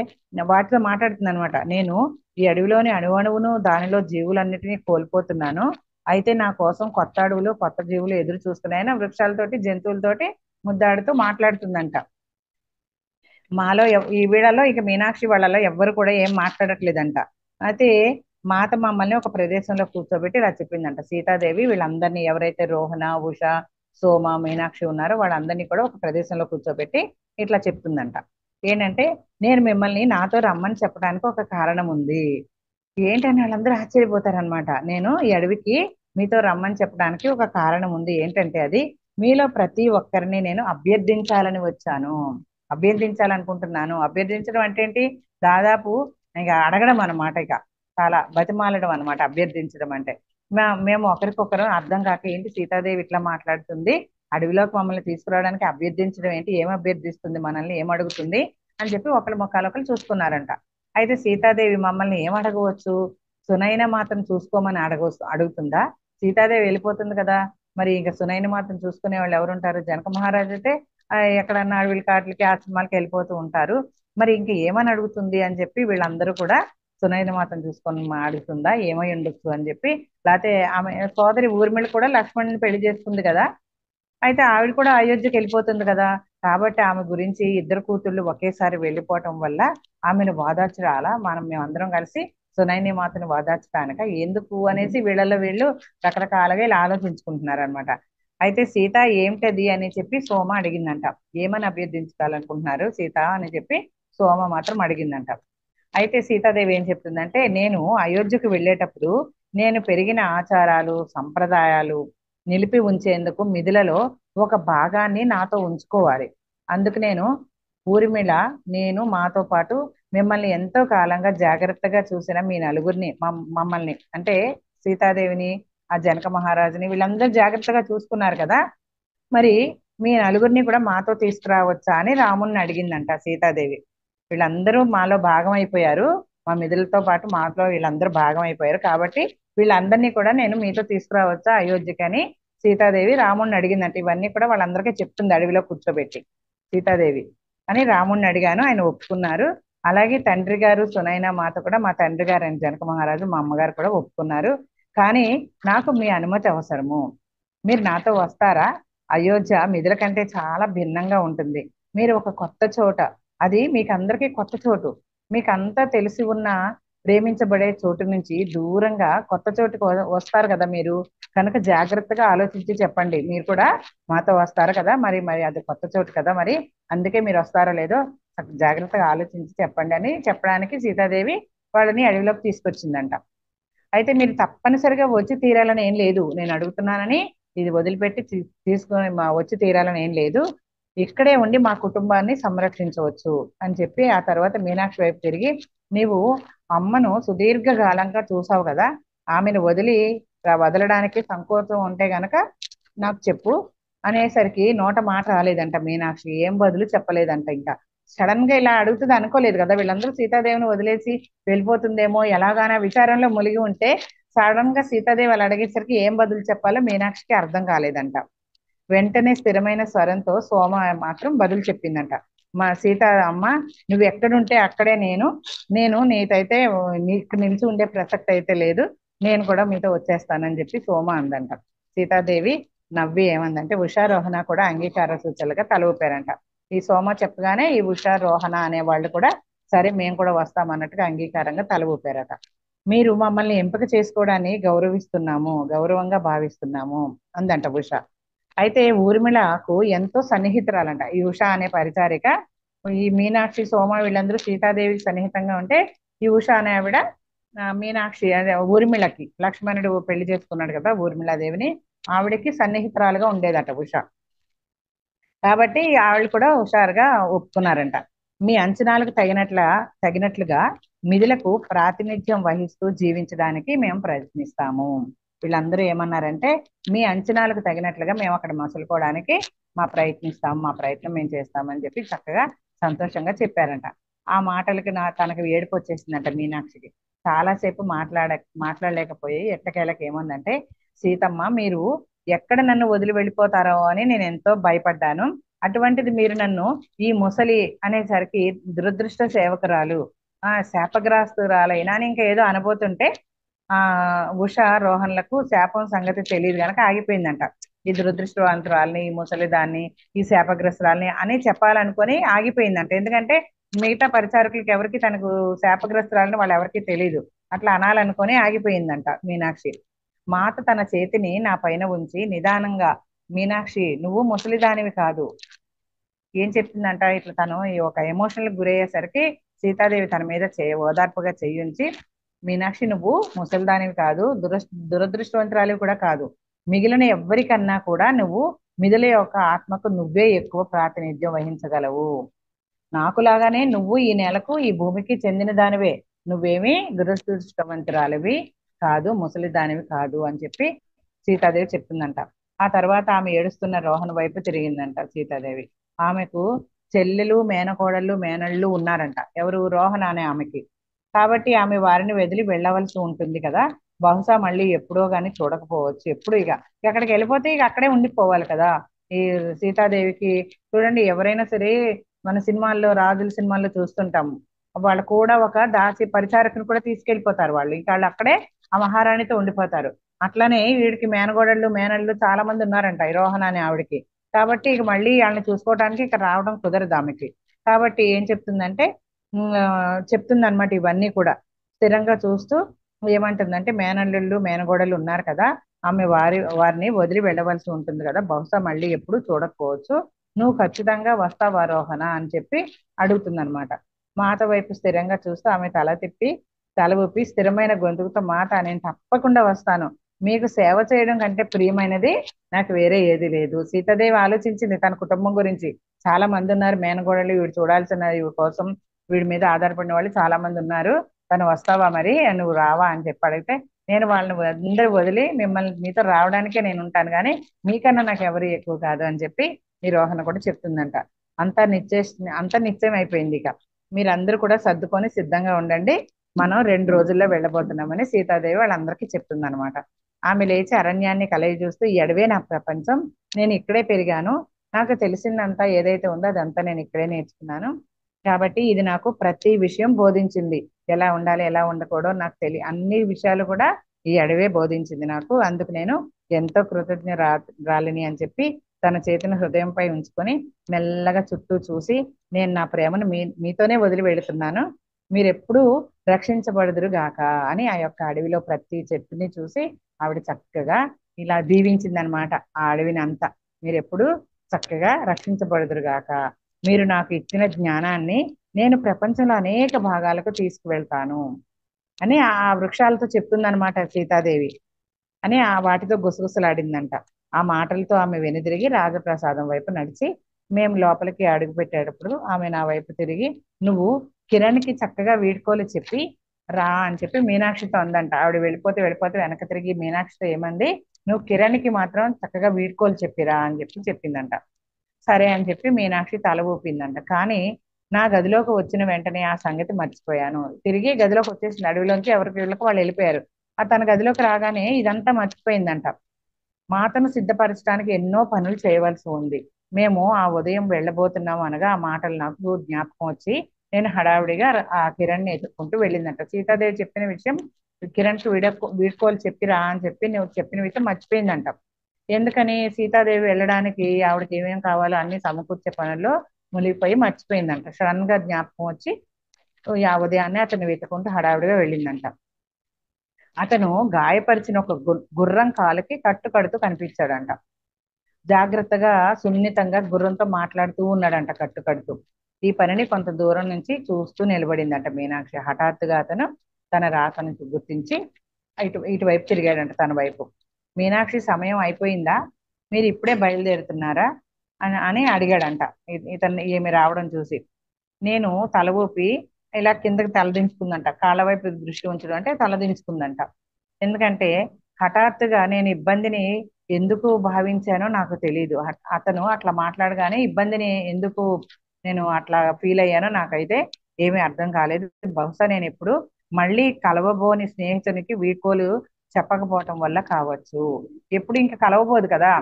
వాటితో మాట్లాడుతుంది అనమాట. నేను ఈ అడవిలోని అణువణువును, దానిలో జీవులన్నిటినీ కోల్పోతున్నాను. అయితే నా కోసం కొత్త అడవులు, కొత్త జీవులు ఎదురు చూస్తున్నాయని వృక్షాలతోటి, జంతువులతోటి ముద్దాడుతూ మాట్లాడుతుందంట. మాలో ఈ వీళ్ళలో ఇక మీనాక్షి వాళ్ళలో ఎవ్వరు కూడా ఏం మాట్లాడట్లేదంట. అయితే మాత మమ్మల్ని ఒక ప్రదేశంలో కూర్చోబెట్టి ఇలా చెప్పిందంట. సీతాదేవి వీళ్ళందరినీ, ఎవరైతే రోహణ, ఉష, సోమ, మీనాక్షి ఉన్నారో వాళ్ళందరినీ కూడా ఒక ప్రదేశంలో కూర్చోబెట్టి ఇట్లా చెప్తుందంట. ఏంటంటే, నేను మిమ్మల్ని నాతో రమ్మని చెప్పడానికి ఒక కారణం ఉంది. ఏంటని వాళ్ళందరూ ఆశ్చర్యపోతారనమాట. నేను ఈ అడవికి మీతో రమ్మని చెప్పడానికి ఒక కారణం ఉంది. ఏంటంటే అది, మీలో ప్రతి ఒక్కరిని నేను అభ్యర్థించాలని వచ్చాను, అభ్యర్థించాలనుకుంటున్నాను. అభ్యర్థించడం అంటే ఏంటి, దాదాపు ఇక అడగడం అనమాట. ఇక చాలా బతిమాలడం అనమాట అభ్యర్థించడం అంటే. మేము ఒకరికొకరు అర్థం కాక, ఏంటి సీతాదేవి ఇట్లా మాట్లాడుతుంది, అడవిలోకి మమ్మల్ని తీసుకురావడానికి అభ్యర్థించడం ఏంటి, ఏం అభ్యర్థిస్తుంది, మనల్ని ఏం అడుగుతుంది అని చెప్పి ఒకరి ముఖాలు ఒకరు చూసుకున్నారంట. అయితే సీతాదేవి మమ్మల్ని ఏం అడగవచ్చు, సునైన మాత్రం చూసుకోమని అడుగుతుందా? సీతాదేవి వెళ్ళిపోతుంది కదా, మరి ఇంకా సునైన మాతను చూసుకునే వాళ్ళు ఎవరు ఉంటారు? జనక మహారాజు అయితే ఎక్కడన్నా అడవిల కాట్లకి ఆశ్రమాలకి వెళ్ళిపోతూ ఉంటారు. మరి ఇంక ఏమని అడుగుతుంది అని చెప్పి వీళ్ళందరూ కూడా సునైన మాతను చూసుకొని అడుగుతుందా, ఏమై ఉండొచ్చు అని చెప్పి. లేకపోతే ఆమె సోదరి ఊర్మిళ కూడా లక్ష్మణుని పెళ్లి చేసుకుంది కదా, అయితే ఆవిడ కూడా అయోధ్యకి వెళ్ళిపోతుంది కదా. కాబట్టి ఆమె గురించి ఇద్దరు కూతుళ్ళు ఒకేసారి వెళ్ళిపోవటం వల్ల ఆమెను ఓదార్చరాలా, మేమందరం కలిసి సునైని మాతను ఓదార్చడానిక ఎందుకు అనేసి వీళ్ళలో వీళ్ళు రకరకాలుగా ఇలా ఆలోచించుకుంటున్నారు అనమాట. అయితే సీత ఏమిటది అని చెప్పి సోమ అడిగిందంట. ఏమని అభ్యర్థించాలనుకుంటున్నారు సీత అని చెప్పి సోమ మాత్రం అడిగిందంట. అయితే సీతాదేవి ఏం చెప్తుందంటే, నేను అయోధ్యకు వెళ్ళేటప్పుడు నేను పెరిగిన ఆచారాలు సంప్రదాయాలు నిలిపి ఉంచేందుకు మిథులలో ఒక భాగాన్ని నాతో ఉంచుకోవాలి. అందుకు నేను ఊర్మిళ, నేను మాతో పాటు మిమ్మల్ని ఎంతో కాలంగా జాగ్రత్తగా చూసిన మీ నలుగురిని మమ్మల్ని అంటే సీతాదేవిని, ఆ జనక మహారాజుని వీళ్ళందరూ జాగ్రత్తగా చూసుకున్నారు కదా, మరి మీ నలుగురిని కూడా మాతో తీసుకురావచ్చా అని రాముణ్ణి అడిగిందంట సీతాదేవి. వీళ్ళందరూ మాలో భాగం అయిపోయారు, మా మిథులతో పాటు మాతో వీళ్ళందరూ భాగం అయిపోయారు, కాబట్టి వీళ్ళందరినీ కూడా నేను మీతో తీసుకురావచ్చా అయోధ్యకి అని సీతాదేవి రాముణ్ణి అడిగిందంట. ఇవన్నీ కూడా వాళ్ళందరికీ చెప్తుంది అడవిలో కూర్చోబెట్టి సీతాదేవి. అని రాముణ్ణి అడిగాను, ఆయన ఒప్పుకున్నారు. అలాగే తండ్రి గారు సునైనా మాత కూడా, మా తండ్రి గారు ఆయన జనక మహారాజు, మా అమ్మగారు కూడా ఒప్పుకున్నారు. కానీ నాకు మీ అనుమతి అవసరము. మీరు నాతో వస్తారా? అయోధ్య మిథుల కంటే చాలా భిన్నంగా ఉంటుంది. మీరు ఒక కొత్త చోట, అది మీకు అందరికీ కొత్త చోటు, మీకు అంతా తెలిసి ఉన్న ప్రేమించబడే చోటు నుంచి దూరంగా కొత్త చోటుకు వస్తారు కదా మీరు, కనుక జాగ్రత్తగా ఆలోచించి చెప్పండి. మీరు కూడా మాతో వస్తారు కదా, మరి మరి అది కొత్త చోటు కదా, మరి అందుకే మీరు వస్తారో లేదో జాగ్రత్తగా ఆలోచించి చెప్పండి అని చెప్పడానికి సీతాదేవి వాళ్ళని అడవిలోకి తీసుకొచ్చిందంట. అయితే మీరు తప్పనిసరిగా వచ్చి తీరాలని ఏం లేదు, నేను అడుగుతున్నానని ఇది వదిలిపెట్టి తీసుకొని వచ్చి తీరాలని ఏం లేదు, ఇక్కడే ఉండి మా కుటుంబాన్ని సంరక్షించవచ్చు అని చెప్పి ఆ తర్వాత మీనాక్షి వైపు తిరిగి, నీవు అమ్మను సుదీర్ఘకాలంగా చూసావు కదా, ఆమెను వదలడానికి సంకోచం ఉంటే గనక నాకు చెప్పు అనేసరికి నోట మాట రాలేదంట మీనాక్షి, ఏం బదులు చెప్పలేదంట. ఇంకా సడన్ గా ఇలా అడుగుతుంది అనుకోలేదు కదా, వీళ్ళందరూ సీతాదేవిని వదిలేసి వెళ్ళిపోతుందేమో ఎలాగానా విచారంలో మునిగి ఉంటే సడన్ గా సీతాదేవి అలా అడిగేసరికి ఏం బదులు చెప్పాలో మీనాక్షికి అర్థం కాలేదంట. వెంటనే స్థిరమైన స్వరంతో సోమ మాత్రం బదులు చెప్పిందంట. మా సీత, అమ్మ నువ్వు ఎక్కడుంటే అక్కడే నేను నీతైతే నీకు నిలిచి ఉండే ప్రసక్తి అయితే లేదు, నేను కూడా మీతో వచ్చేస్తానని చెప్పి సోమ అందంట. సీతాదేవి నవ్వి ఏమందంటే, ఉషారోహణ కూడా అంగీకార సూచనలుగా తల ఊపారంట. ఈ సోమ చెప్పగానే ఈ ఉషారోహణ అనే వాళ్ళు కూడా సరే మేము కూడా వస్తామన్నట్టుగా అంగీకారంగా తల ఊపారట. మీరు మమ్మల్ని ఎంపిక చేసుకోవడాన్ని గౌరవంగా భావిస్తున్నాము అందంట ఉష. అయితే ఊర్మిళకు ఎంతో సన్నిహితురాలంట ఈ ఉష అనే పరిచారిక. ఈ మీనాక్షి సోమ వీళ్ళందరూ సీతాదేవికి సన్నిహితంగా ఉంటే, ఈ ఉష అనే ఆవిడ మీనాక్షి అదే ఊర్మిళకి, లక్ష్మణుడు పెళ్లి చేసుకున్నాడు కదా ఊర్మిళాదేవిని, ఆవిడకి సన్నిహితురాలుగా ఉండేదట ఉష. కాబట్టి ఆవిడ కూడా హుషారుగా ఒప్పుకున్నారంట. మీ అంచనాలకు తగినట్లుగా మిథులకు ప్రాతినిధ్యం వహిస్తూ జీవించడానికి మేము ప్రయత్నిస్తాము. వీళ్ళందరూ ఏమన్నారంటే, మీ అంచనాలకు తగినట్లుగా మేము అక్కడ మసులుకోవడానికి మా ప్రయత్నం మేము చేస్తామని చెప్పి చక్కగా సంతోషంగా చెప్పారంట. ఆ మాటలకి తనకు ఏడుపు వచ్చేసిందంట మీనాక్షికి. చాలాసేపు మాట్లాడలేకపోయి ఎట్టకేలకు ఏముందంటే, సీతమ్మ మీరు ఎక్కడ నన్ను వదిలి వెళ్ళిపోతారో అని నేను ఎంతో భయపడ్డాను, అటువంటిది మీరు నన్ను ఈ ముసలి అనేసరికి దురదృష్ట సేవకురాలు, శాపగ్రస్తురాలైనా అని ఇంకా ఏదో అనబోతుంటే ఆ ఉష రోహన్లకు శాపం సంగతి తెలియదు కనుక ఆగిపోయిందంట. ఈ దురదృష్టవంతురాల్ని, ఈ ముసలి దాన్ని, ఈ శాపగ్రస్తురాల్ని అని చెప్పాలనుకొని ఆగిపోయిందంట. ఎందుకంటే మిగతా పరిచారకులకి ఎవరికి తనకు శాపగ్రస్తురాలని వాళ్ళు ఎవరికి తెలియదు, అట్లా అనాలనుకొని ఆగిపోయిందంట మీనాక్షి. మాత తన చేతిని నా పైన ఉంచి నిదానంగా, మీనాక్షి నువ్వు ముసలిదానివి కాదు, ఏం చెప్తుందంట, ఇట్లా తను ఈ ఒక ఎమోషనల్ గురయ్యేసరికి సీతాదేవి తన మీద ఓదార్పుగా చెయ్యుంచి, మీనాక్షి నువ్వు ముసలిదానివి కాదు, దురదృష్టవంతురాలివి కూడా కాదు, మిగిలిన ఎవ్వరికన్నా కూడా నువ్వు మిథుల యొక్క ఆత్మకు నువ్వే ఎక్కువ ప్రాతినిధ్యం వహించగలవు. నాకులాగానే నువ్వు ఈ నెలకు ఈ భూమికి చెందిన దానివే, నువ్వేమి దురదృష్టవంతురాలివి కాదు, ముసలి దానివి కాదు అని చెప్పి సీతాదేవి చెప్తుందంట. ఆ తర్వాత ఆమె ఏడుస్తున్న రోహన్ వైపు తిరిగిందంట సీతాదేవి. ఆమెకు చెల్లెలు, మేనకోడళ్ళు, మేనళ్ళు ఉన్నారంట, ఎవరు? రోహన్ అనే ఆమెకి. కాబట్టి ఆమె వారిని వదిలి వెళ్ళవలసి ఉంటుంది కదా, బహుశా మళ్ళీ ఎప్పుడో గాని చూడకపోవచ్చు. ఎప్పుడు ఇక ఎక్కడికి వెళ్ళిపోతే ఇక అక్కడే ఉండిపోవాలి కదా. ఈ సీతాదేవికి చూడండి, ఎవరైనా సరే మన సినిమాల్లో, రాజుల సినిమాల్లో చూస్తుంటాము, వాళ్ళు కూడా ఒక దాసి పరిచారకుని కూడా తీసుకెళ్లిపోతారు. వాళ్ళు ఇంకా వాళ్ళు అక్కడే ఆ మహారాణితో ఉండిపోతారు. అట్లనే వీడికి మేనగోడళ్ళు, మేనళ్ళు చాలా మంది ఉన్నారంట ఈ రోహణ అనే ఆవిడకి. కాబట్టి ఇక మళ్ళీ వాళ్ళని చూసుకోవడానికి ఇక్కడ రావడం కుదరదు ఆమెకి. కాబట్టి ఏం చెప్తుందంటే, చెప్తుంది అనమాట ఇవన్నీ కూడా స్థిరంగా చూస్తూ. ఏమంటుందంటే, మేనల్లుళ్ళు మేనగోడలు ఉన్నారు కదా, ఆమె వారిని వదిలి వెళ్ళవలసి ఉంటుంది కదా, బహుశా మళ్ళీ ఎప్పుడు చూడకపోవచ్చు. నువ్వు ఖచ్చితంగా వస్తావా రోహణ అని చెప్పి అడుగుతుంది అనమాట. మాత వైపు స్థిరంగా చూస్తూ ఆమె తల ఊపి స్థిరమైన గొంతుకుతో, మాత నేను తప్పకుండా వస్తాను. మీకు సేవ చేయడం కంటే ప్రియమైనది నాకు వేరే ఏది లేదు. సీతాదేవి ఆలోచించింది తన కుటుంబం గురించి. చాలా మంది ఉన్నారు మేనగోడలు, వీడు చూడాల్సిన వీడి కోసం, వీడి మీద ఆధారపడిన వాళ్ళు చాలా మంది ఉన్నారు. తను వస్తావా మరి, నువ్వు రావా అని చెప్పి అడిగితే, నేను వాళ్ళని అందరూ వదిలి మిమ్మల్ని మీతో రావడానికే నేను ఉంటాను, కానీ మీకన్నా నాకు ఎవరు ఎక్కువ కాదు అని చెప్పి ఈ రోహన కూడా చెప్తుందంట. అంతా నిశ్చయం అయిపోయింది. ఇక మీరందరూ కూడా సర్దుకొని సిద్ధంగా ఉండండి, మనం 2 రోజుల్లో వెళ్ళబోతున్నామని సీతాదేవి వాళ్ళందరికీ చెప్తుంది అనమాట. ఆమె లేచి అరణ్యాన్ని కలయి చూస్తూ, ఈ అడవే నా ప్రపంచం, నేను ఇక్కడే పెరిగాను, నాకు తెలిసిందంతా ఏదైతే ఉందో అదంతా నేను ఇక్కడే నేర్చుకున్నాను, కాబట్టి ఇది నాకు ప్రతి విషయం బోధించింది. ఎలా ఉండాలి, ఎలా ఉండకూడదో నాకు అన్ని విషయాలు కూడా ఈ అడవే బోధించింది నాకు. అందుకు నేను ఎంతో కృతజ్ఞరాలిని అని చెప్పి తన చేతిని హృదయంపై ఉంచుకొని మెల్లగా చుట్టూ చూసి, నేను నా ప్రేమను మీతోనే వదిలి వెళుతున్నాను, మీరెప్పుడూ రక్షించబడుదురు గాక అని ఆ యొక్క అడవిలో ప్రతి చెట్టుని చూసి ఆవిడ చక్కగా ఇలా దీవించింది అనమాట. ఆ అడవిని అంతా మీరెప్పుడు చక్కగా రక్షించబడుదురు గాక, మీరు నాకు ఇచ్చిన జ్ఞానాన్ని నేను ప్రపంచంలో అనేక భాగాలకు తీసుకువెళ్తాను అని ఆ వృక్షాలతో చెప్తుందనమాట సీతాదేవి. అని ఆ వాటితో గుసగుసలాడిందంట. ఆ మాటలతో ఆమె వెనుదిరిగి రాజప్రసాదం వైపు నడిచి, మేము లోపలికి అడుగు పెట్టేటప్పుడు ఆమె నా వైపు తిరిగి, నువ్వు కిరణ్కి చక్కగా వీడ్కోలు చెప్పి రా అని చెప్పి మీనాక్షితో అందంట. ఆవిడ వెళ్ళిపోతే వెళ్ళిపోతే వెనక తిరిగి మీనాక్షితో ఏమంది, నువ్వు కిరణ్కి మాత్రం చక్కగా వీడ్కోలు చెప్పిరా అని చెప్పి చెప్పిందంట. సరే అని చెప్పి మీనాక్షి తల ఊపిందంట. కానీ నా గదిలోకి వచ్చిన వెంటనే ఆ సంగతి మర్చిపోయాను. తిరిగి గదిలోకి వచ్చేసింది, అడవిలోంచి ఎవరికి వీళ్ళకి వాళ్ళు వెళ్ళిపోయారు. ఆ తన గదిలోకి రాగానే ఇదంతా మర్చిపోయిందంట. మాతను సిద్ధపరచడానికి ఎన్నో పనులు చేయవలసి ఉంది. మేము ఆ ఉదయం వెళ్ళబోతున్నాము అనగా ఆ మాటలు నాకు జ్ఞాపకం వచ్చి నేను హడావిడిగా ఆ కిరణ్ని ఎత్తుక్కుంటూ వెళ్ళిందంట. సీతాదేవి చెప్పిన విషయం కిరణ్కి వీడ్కోలు చెప్పిరా అని చెప్పి నువ్వు చెప్పిన విషయం మర్చిపోయిందంట. ఎందుకని, సీతాదేవి వెళ్ళడానికి ఆవిడకి ఏమేం కావాలో అన్ని సమకూర్చే పనుల్లో మునిగిపోయి మర్చిపోయిందంట. సడన్ గా జ్ఞాపకం వచ్చి ఆ ఉదయాన్నే అతన్ని వెతుకుంటూ హడావిడిగా వెళ్ళిందంట. అతను గాయపరిచిన ఒక గుర్రం కాలుకి కట్టు కడుతూ కనిపించాడంట. జాగ్రత్తగా సున్నితంగా గుర్రంతో మాట్లాడుతూ ఉన్నాడంట కట్టు కడుతూ. ఈ పనిని కొంత దూరం నుంచి చూస్తూ నిలబడిందంట మీనాక్షి. హఠాత్తుగా అతను తన రాకను గుర్తించి ఇటువైపు తిరిగాడంట, తన వైపు. మీనాక్షి, సమయం అయిపోయిందా, మీరు ఇప్పుడే బయలుదేరుతున్నారా అని అని అడిగాడంట ఇతన్ని ఏమి రావడం చూసి. నేను తల ఊపి ఇలా కిందకి తలదించుకుందంట. కాళ్ళ వైపు దృష్టి ఉంచడం అంటే తలదించుకుందంట. ఎందుకంటే హఠాత్తుగా నేను ఇబ్బందిని ఎందుకు భావించానో నాకు తెలియదు. అతను అట్లా మాట్లాడగానే ఇబ్బందిని ఎందుకు నేను అట్లా ఫీల్ అయ్యానో నాకైతే ఏమీ అర్థం కాలేదు. బహుశా నేను ఎప్పుడు మళ్ళీ కలవబోని స్నేహితునికి వీడ్కోలు చెప్పకపోవటం వల్ల కావచ్చు. ఎప్పుడు ఇంకా కలవబోదు కదా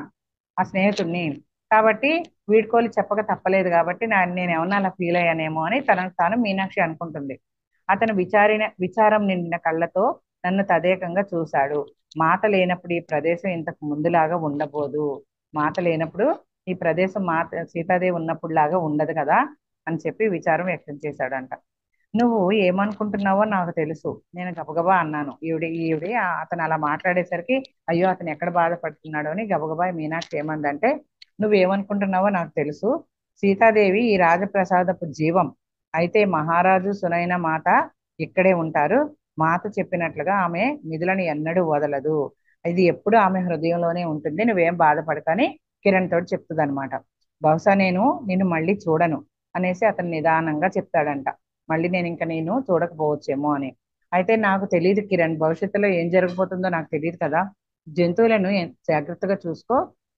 ఆ స్నేహితుడిని, కాబట్టి వీడ్కోలు చెప్పక తప్పలేదు, కాబట్టి నేను ఏమన్నా అలా ఫీల్ అయ్యానేమో అని తనకు తాను మీనాక్షి అనుకుంటుంది. అతను విచారం నిండిన కళ్ళతో నన్ను తదేకంగా చూశాడు. మాత లేనప్పుడు ఈ ప్రదేశం ఇంతకు ముందులాగా ఉండబోదు. మాత లేనప్పుడు ఈ ప్రదేశం సీతాదేవి ఉన్నప్పుడు లాగా ఉండదు కదా అని చెప్పి విచారం వ్యక్తం చేశాడంట. నువ్వు ఏమనుకుంటున్నావో నాకు తెలుసు, నేను గబగబా అన్నాను. ఈవిడి అతను అలా మాట్లాడేసరికి, అయ్యో అతను ఎక్కడ బాధపడుతున్నాడో అని గబగబా మీనాక్షి ఏమందంటే, నువ్వేమనుకుంటున్నావో నాకు తెలుసు, సీతాదేవి ఈ రాజప్రసాదపు జీవం, అయితే మహారాజు సునైన మాత ఇక్కడే ఉంటారు. మాత చెప్పినట్లుగా ఆమె నిధులను ఎన్నడూ వదలదు, ఇది ఎప్పుడు ఆమె హృదయంలోనే ఉంటుంది, నువ్వేం బాధపడకని కిరణ్ తోటి చెప్తుంది అనమాట. బహుశా నేను నిన్ను మళ్ళీ చూడను అనేసి అతను నిదానంగా చెప్తాడంట. మళ్ళీ నేను చూడకపోవచ్చేమో అని. అయితే నాకు తెలియదు కిరణ్, భవిష్యత్తులో ఏం జరగబోతుందో నాకు తెలియదు కదా. జంతువులను జాగ్రత్తగా చూసుకో,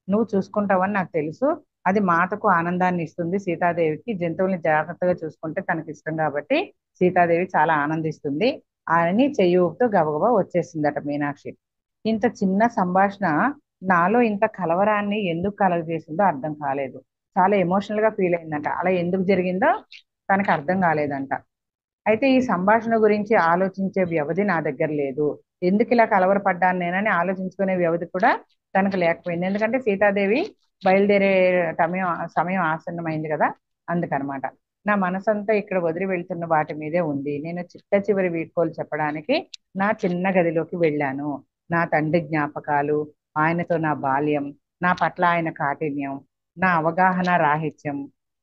నువ్వు చూసుకుంటావని నాకు తెలుసు. అది మాతకు ఆనందాన్ని ఇస్తుంది. సీతాదేవికి జంతువుల్ని జాగ్రత్తగా చూసుకుంటే తనకి ఇష్టం కాబట్టి సీతాదేవి చాలా ఆనందిస్తుంది. అని చెయ్యి ఊపుతూ గబగబా వచ్చేసిందట మీనాక్షి. ఇంత చిన్న సంభాషణ నాలో ఇంత కలవరాన్ని ఎందుకు కలగజేసిందో అర్థం కాలేదు. చాలా ఎమోషనల్ గా ఫీల్ అయిందంట. అలా ఎందుకు జరిగిందో తనకు అర్థం కాలేదంట. అయితే ఈ సంభాషణ గురించి ఆలోచించే వ్యవధి నా దగ్గర లేదు. ఎందుకు ఇలా కలవరపడ్డాను నేనని ఆలోచించుకునే వ్యవధి కూడా తనకు లేకపోయింది. ఎందుకంటే సీతాదేవి బయలుదేరే సమయం సమయం ఆసన్నమైంది కదా, అందుకనమాట. నా మనసంతా ఇక్కడ వదిలి వెళ్తున్న వాటి మీదే ఉంది. నేను చిట్ట చివరి వీడ్కోలు చెప్పడానికి నా చిన్న గదిలోకి వెళ్ళాను. నా తండ్రి జ్ఞాపకాలు, ఆయనతో నా బాల్యం, నా పట్ల ఆయన కాఠిన్యం, నా అవగాహన రాహిత్యం,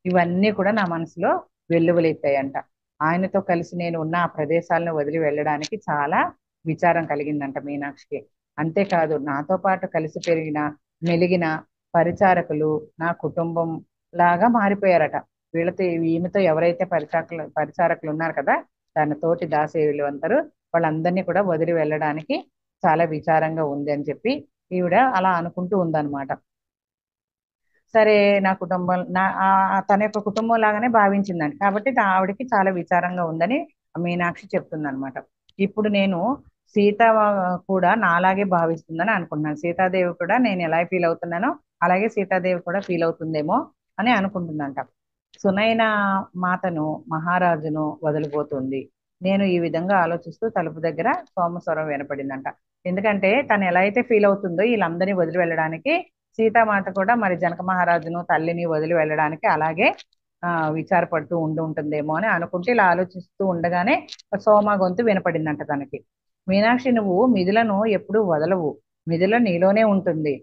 ఇవన్నీ కూడా నా మనసులో వెల్లువలెత్తాయంట. ఆయనతో కలిసి నేను ఉన్న ఆ ప్రదేశాలను వదిలి వెళ్ళడానికి చాలా విచారం కలిగిందంట మీనాక్షికి. అంతేకాదు, నాతో పాటు కలిసి పెరిగిన మెలిగిన పరిచారకులు నా కుటుంబం లాగా మారిపోయారట. వీళ్ళతో ఈమెతో ఎవరైతే పరిచారకులు ఉన్నారు కదా, తన తోటి దాసేయులు అంటారు, వాళ్ళందరినీ కూడా వదిలి వెళ్ళడానికి చాలా విచారంగా ఉంది అని చెప్పి ఈవిడ అలా అనుకుంటూ ఉందన్నమాట. సరే, నా కుటుంబం తన యొక్క కుటుంబం లాగానే భావించిందండి. కాబట్టి ఆవిడకి చాలా విచారంగా ఉందని మీనాక్షి చెప్తుందన్నమాట. ఇప్పుడు నేను సీత కూడా నాలాగే భావిస్తుందని అనుకుంటున్నాను. సీతాదేవి కూడా నేను ఎలా ఫీల్ అవుతున్నానో అలాగే సీతాదేవి కూడా ఫీల్ అవుతుందేమో అని అనుకుంటుందంట. సునైన మాతను మహారాజును వదిలిపోతుంది. నేను ఈ విధంగా ఆలోచిస్తూ తలుపు దగ్గర సోమస్వరం వినపడిందంట. ఎందుకంటే తను ఎలా అయితే ఫీల్ అవుతుందో వీళ్ళందరినీ వదిలి వెళ్ళడానికి, సీతామాత కూడా మరి జనక మహారాజును తల్లిని వదిలి వెళ్ళడానికి అలాగే విచారపడుతూ ఉంటుందేమో అని అనుకుంటే ఇలా ఆలోచిస్తూ ఉండగానే సోమ గొంతు వినపడిందంట తనకి. మీనాక్షి, నువ్వు మిథులను ఎప్పుడూ వదలవు. మిథుల నీలోనే ఉంటుంది.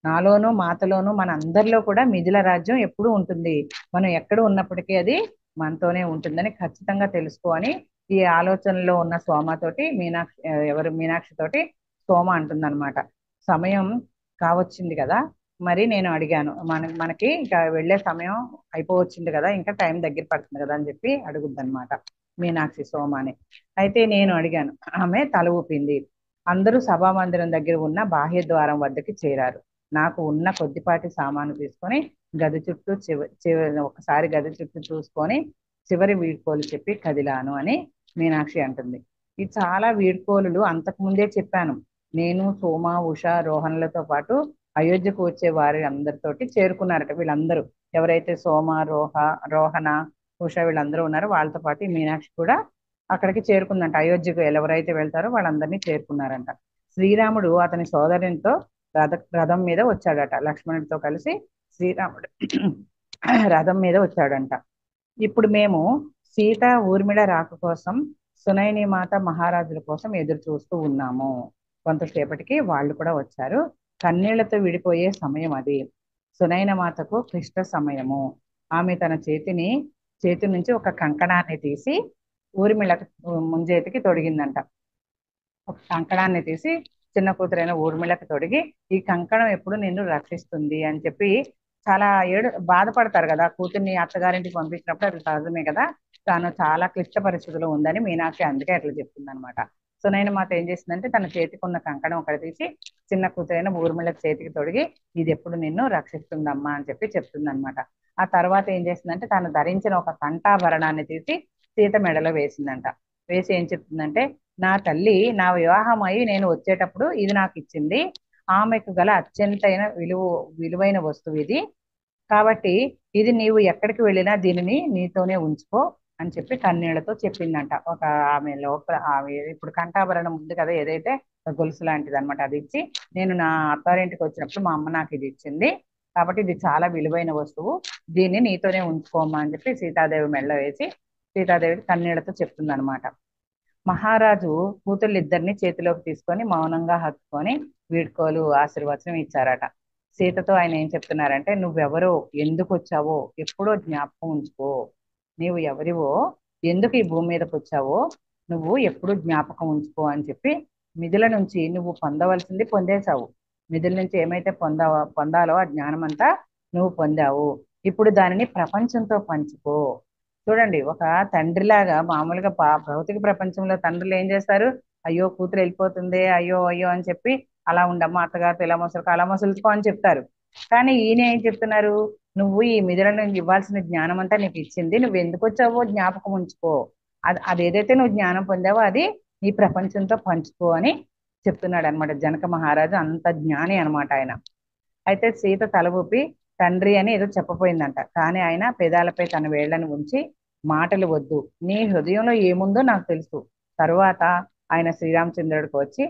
నాలోనూ మాతలోనూ మన అందరిలో కూడా మిథుల రాజ్యం ఎప్పుడూ ఉంటుంది. మనం ఎక్కడ ఉన్నప్పటికీ అది మనతోనే ఉంటుందని ఖచ్చితంగా తెలుసుకో అని ఈ ఆలోచనలో ఉన్న సోమతోటి మీనాక్షి తోటి సోమ అంటుందన్నమాట. సమయం కావచ్చింది కదా, మరి నేను అడిగాను, మనకి ఇంకా వెళ్ళే సమయం అయిపోవచ్చింది కదా, ఇంకా టైం దగ్గర పడుతుంది కదా అని చెప్పి అడుగుద్దన్నమాట మీనాక్షి సోమాని. అయితే నేను అడిగాను. ఆమె తల ఊపింది. అందరూ సభా మందిరం దగ్గర ఉన్న బాహ్య ద్వారం వద్దకి చేరారు. నాకు ఉన్న కొద్దిపాటి సామాను తీసుకొని గది చుట్టూ ఒకసారి గది చుట్టూ చూసుకొని చివరి వీడ్కోలు చెప్పి కదిలాను అని మీనాక్షి అంటుంది. ఈ చాలా వీడ్కోలు అంతకుముందే చెప్పాను. నేను, సోమ, ఉష, రోహన్లతో పాటు అయోధ్యకు వచ్చే వారి అందరితోటి చేరుకున్నారట వీళ్ళందరూ. ఎవరైతే సోమ, రోహన, ఉష వీళ్ళందరూ ఉన్నారో వాళ్ళతో పాటు ఈ మీనాక్షి కూడా అక్కడికి చేరుకుందంట. అయోధ్యకు ఎవరైతే వెళ్తారో వాళ్ళందరినీ చేరుకున్నారంట. శ్రీరాముడు అతని సోదరునితో రథం మీద వచ్చాడట. లక్ష్మణుడితో కలిసి శ్రీరాముడు రథం మీద వచ్చాడంట. ఇప్పుడు మేము సీత, ఊర్మిళ రాక కోసం, సునైని మాత, మహారాజుల కోసం ఎదురు చూస్తూ ఉన్నాము. కొంతసేపటికి వాళ్ళు కూడా వచ్చారు. కన్నీళ్లతో విడిపోయే సమయం అది. సునైన మాతకు క్లిష్ట సమయము. ఆమె తన చేతి నుంచి ఒక కంకణాన్ని తీసి ఊర్మిళ ముంజేతికి తొడిగిందంట. ఒక కంకణాన్ని తీసి చిన్న కూతురైన ఊర్మిళకి తొడిగి, ఈ కంకణం ఎప్పుడు నిన్ను రక్షిస్తుంది అని చెప్పి చాలా బాధపడతారు కదా, కూతుర్ని అత్తగారింటికి పంపించినప్పుడు అది సహజమే కదా. తాను చాలా క్లిష్ట పరిస్థితిలో ఉందని మీనాక్షి అందుకే అట్లా చెప్తుంది అనమాట. సునైన మాత ఏం చేసిందంటే తన చేతికి ఉన్న కంకణం ఒకటి తీసి చిన్న కూతురైన ఊర్మిళ చేతికి తొడిగి, ఇది ఎప్పుడు నిన్ను రక్షిస్తుందమ్మా అని చెప్పి చెప్తుంది అనమాట. ఆ తర్వాత ఏం చేసిందంటే తను ధరించిన ఒక కంఠాభరణాన్ని తీసి సీత మెడలో వేసిందంట. వేసి ఏం చెప్తుందంటే, నా తల్లి నా వివాహం అయి నేను వచ్చేటప్పుడు ఇది నాకు ఇచ్చింది. ఆమెకు గల అత్యంతైన విలువైన వస్తువు ఇది. కాబట్టి ఇది నీవు ఎక్కడికి వెళ్ళినా దీనిని నీతోనే ఉంచుకో అని చెప్పి కన్నీళ్లతో చెప్పిందంట. ఆమె లోపల ఇప్పుడు కంఠాభరణం ఉంది కదా, ఏదైతే గొలుసు లాంటిది అనమాట, అది ఇచ్చి, నేను నా అత్తారింటికి వచ్చినప్పుడు మా అమ్మ నాకు ఇది ఇచ్చింది, కాబట్టి ఇది చాలా విలువైన వస్తువు, దీన్ని నీతోనే ఉంచుకోమ్మా అని చెప్పి సీతాదేవి మెళ్ళ వేసి సీతాదేవి కన్నీళ్లతో చెప్తుంది అనమాట. మహారాజు కూతుళ్ళిద్దరిని చేతిలోకి తీసుకొని మౌనంగా హత్తుకొని వీడ్కోలు ఆశీర్వచనం ఇచ్చారట. సీతతో ఆయన ఏం చెప్తున్నారంటే, నువ్వెవరో, ఎందుకు వచ్చావో ఎప్పుడో జ్ఞాపకం ఉంచుకో. నీవు ఎవరివో, ఎందుకు ఈ భూమి మీదకి వచ్చావో నువ్వు ఎప్పుడు జ్ఞాపకం ఉంచుకో అని చెప్పి, మిథుల నుంచి నువ్వు పొందవలసింది పొందేశావు. మిథుల నుంచి ఏమైతే పొందాలో ఆ జ్ఞానం అంతా నువ్వు పొందావు. ఇప్పుడు దానిని ప్రపంచంతో పంచుకో. చూడండి, ఒక తండ్రిలాగా మామూలుగా భౌతిక ప్రపంచంలో తండ్రులు ఏం చేస్తారు, అయ్యో కూతురు వెళ్ళిపోతుంది, అయ్యో అయ్యో అని చెప్పి అలా ఉండమ్మా, అత్తగారితో ఇలా మొసలుకో అలా మొసలుకో అని చెప్తారు. కానీ ఈయన ఏం చెప్తున్నారు, నువ్వు ఈ మిథులను ఇవ్వాల్సిన జ్ఞానం అంతా నీకు ఇచ్చింది, నువ్వు ఎందుకు వచ్చావో జ్ఞాపకం ఉంచుకో. అది ఏదైతే నువ్వు జ్ఞానం పొందావో అది ఈ ప్రపంచంతో పంచుకో అని చెప్తున్నాడు అనమాట. జనక మహారాజు అంత జ్ఞాని అనమాట ఆయన. అయితే సీత తల ఊపి తండ్రి అని ఏదో చెప్పపోయిందంట. కానీ ఆయన పెదాలపై తన వేళ్లను ఉంచి, మాటలు వద్దు, నీ హృదయంలో ఏముందో నాకు తెలుసు. తరువాత ఆయన శ్రీరామచంద్రుడికి వచ్చి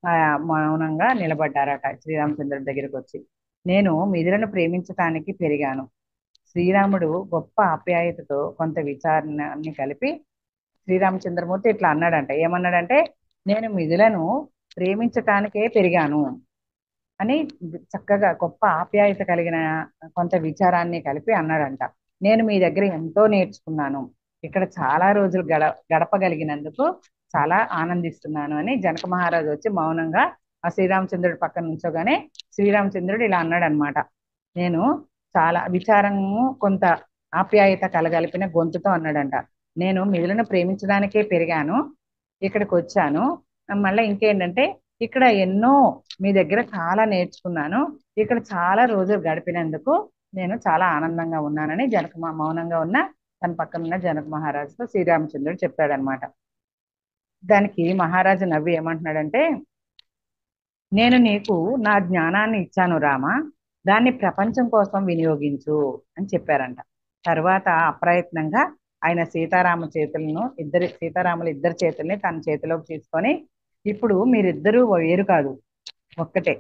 ఆ, మౌనంగా నిలబడ్డారట. శ్రీరామచంద్రుడి దగ్గరికి వచ్చి, నేను మిథులను ప్రేమించటానికి పెరిగాను. శ్రీరాముడు గొప్ప ఆప్యాయతతో కొంత విచారణని కలిపి శ్రీరామచంద్రమూర్తి ఇట్లా అన్నాడంట. ఏమన్నాడంటే, నేను మిథులను ప్రేమించటానికే పెరిగాను అని చక్కగా గొప్ప ఆప్యాయత కలిగిన కొంత విచారాన్ని కలిపి అన్నాడంట. నేను మీ దగ్గర ఎంతో నేర్చుకున్నాను. ఇక్కడ చాలా రోజులు గడపగలిగినందుకు చాలా ఆనందిస్తున్నాను అని జనక మహారాజు వచ్చి మౌనంగా ఆ శ్రీరామచంద్రుడి పక్కన నుంచోగానే శ్రీరామచంద్రుడు ఇలా అన్నాడు అనమాట. నేను చాలా విచారము కొంత ఆప్యాయత కలగలిపిన గొంతుతో అన్నాడంట. నేను మిథులను ప్రేమించడానికే పెరిగాను, ఇక్కడికి వచ్చాను. మళ్ళీ ఇంకేంటంటే, ఇక్కడ ఎన్నో మీ దగ్గర చాలా నేర్చుకున్నాను, ఇక్కడ చాలా రోజులు గడిపినందుకు నేను చాలా ఆనందంగా ఉన్నానని మౌనంగా ఉన్న తన పక్కన ఉన్న జనక మహారాజుతో శ్రీరామచంద్రుడు చెప్పాడనమాట. దానికి మహారాజు నవ్వి ఏమంటున్నాడంటే, నేను నీకు నా జ్ఞానాన్ని ఇచ్చాను రామ, దాన్ని ప్రపంచం కోసం వినియోగించు అని చెప్పారంట. తర్వాత అప్రయత్నంగా ఆయన సీతారాముల ఇద్దరి చేతుల్ని తన చేతిలోకి తీసుకొని, ఇప్పుడు మీరిద్దరూ వేరు కాదు, ఒక్కటే.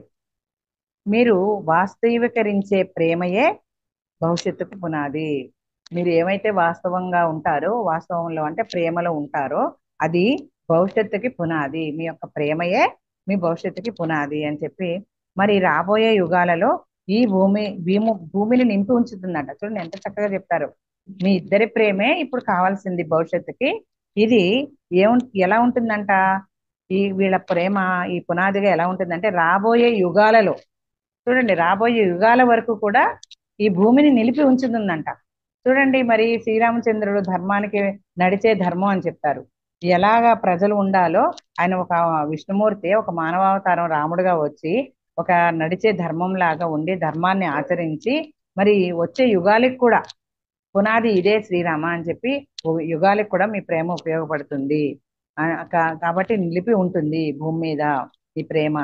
మీరు వాస్తవీకరించే ప్రేమయే భవిష్యత్తుకు పునాది. మీరు ఏమైతే వాస్తవంగా ఉంటారో, వాస్తవంలో అంటే ప్రేమలో ఉంటారో, అది భవిష్యత్తుకి పునాది. మీ యొక్క ప్రేమయే మీ భవిష్యత్తుకి పునాది అని చెప్పి, మరి రాబోయే యుగాలలో ఈ భూమిని నింపి ఉంచుతుందంట. చూడండి ఎంత చక్కగా చెప్తారు. మీ ఇద్దరి ప్రేమే ఇప్పుడు కావాల్సింది భవిష్యత్తుకి. ఇది ఎలా ఉంటుందంట, వీళ్ళ ప్రేమ ఈ పునాదిగా ఎలా ఉంటుందంటే, రాబోయే యుగాలలో, చూడండి రాబోయే యుగాల వరకు కూడా ఈ భూమిని నిలిపి ఉంచుతుందంట. చూడండి, మరి శ్రీరామచంద్రుడు ధర్మానికి నడిచే ధర్మం అని చెప్తారు. ఎలాగా ప్రజలు ఉండాలో ఆయన ఒక విష్ణుమూర్తి ఒక మానవావతారం రాముడుగా వచ్చి ఒక నడిచే ధర్మం లాగా ఉండి ధర్మాన్ని ఆచరించి, మరి వచ్చే యుగాలకు కూడా పునాది ఇదే శ్రీరామ అని చెప్పి యుగాలకు కూడా మీ ప్రేమ ఉపయోగపడుతుంది. కాబట్టి నిలిపి ఉంటుంది భూమి మీద ఈ ప్రేమ.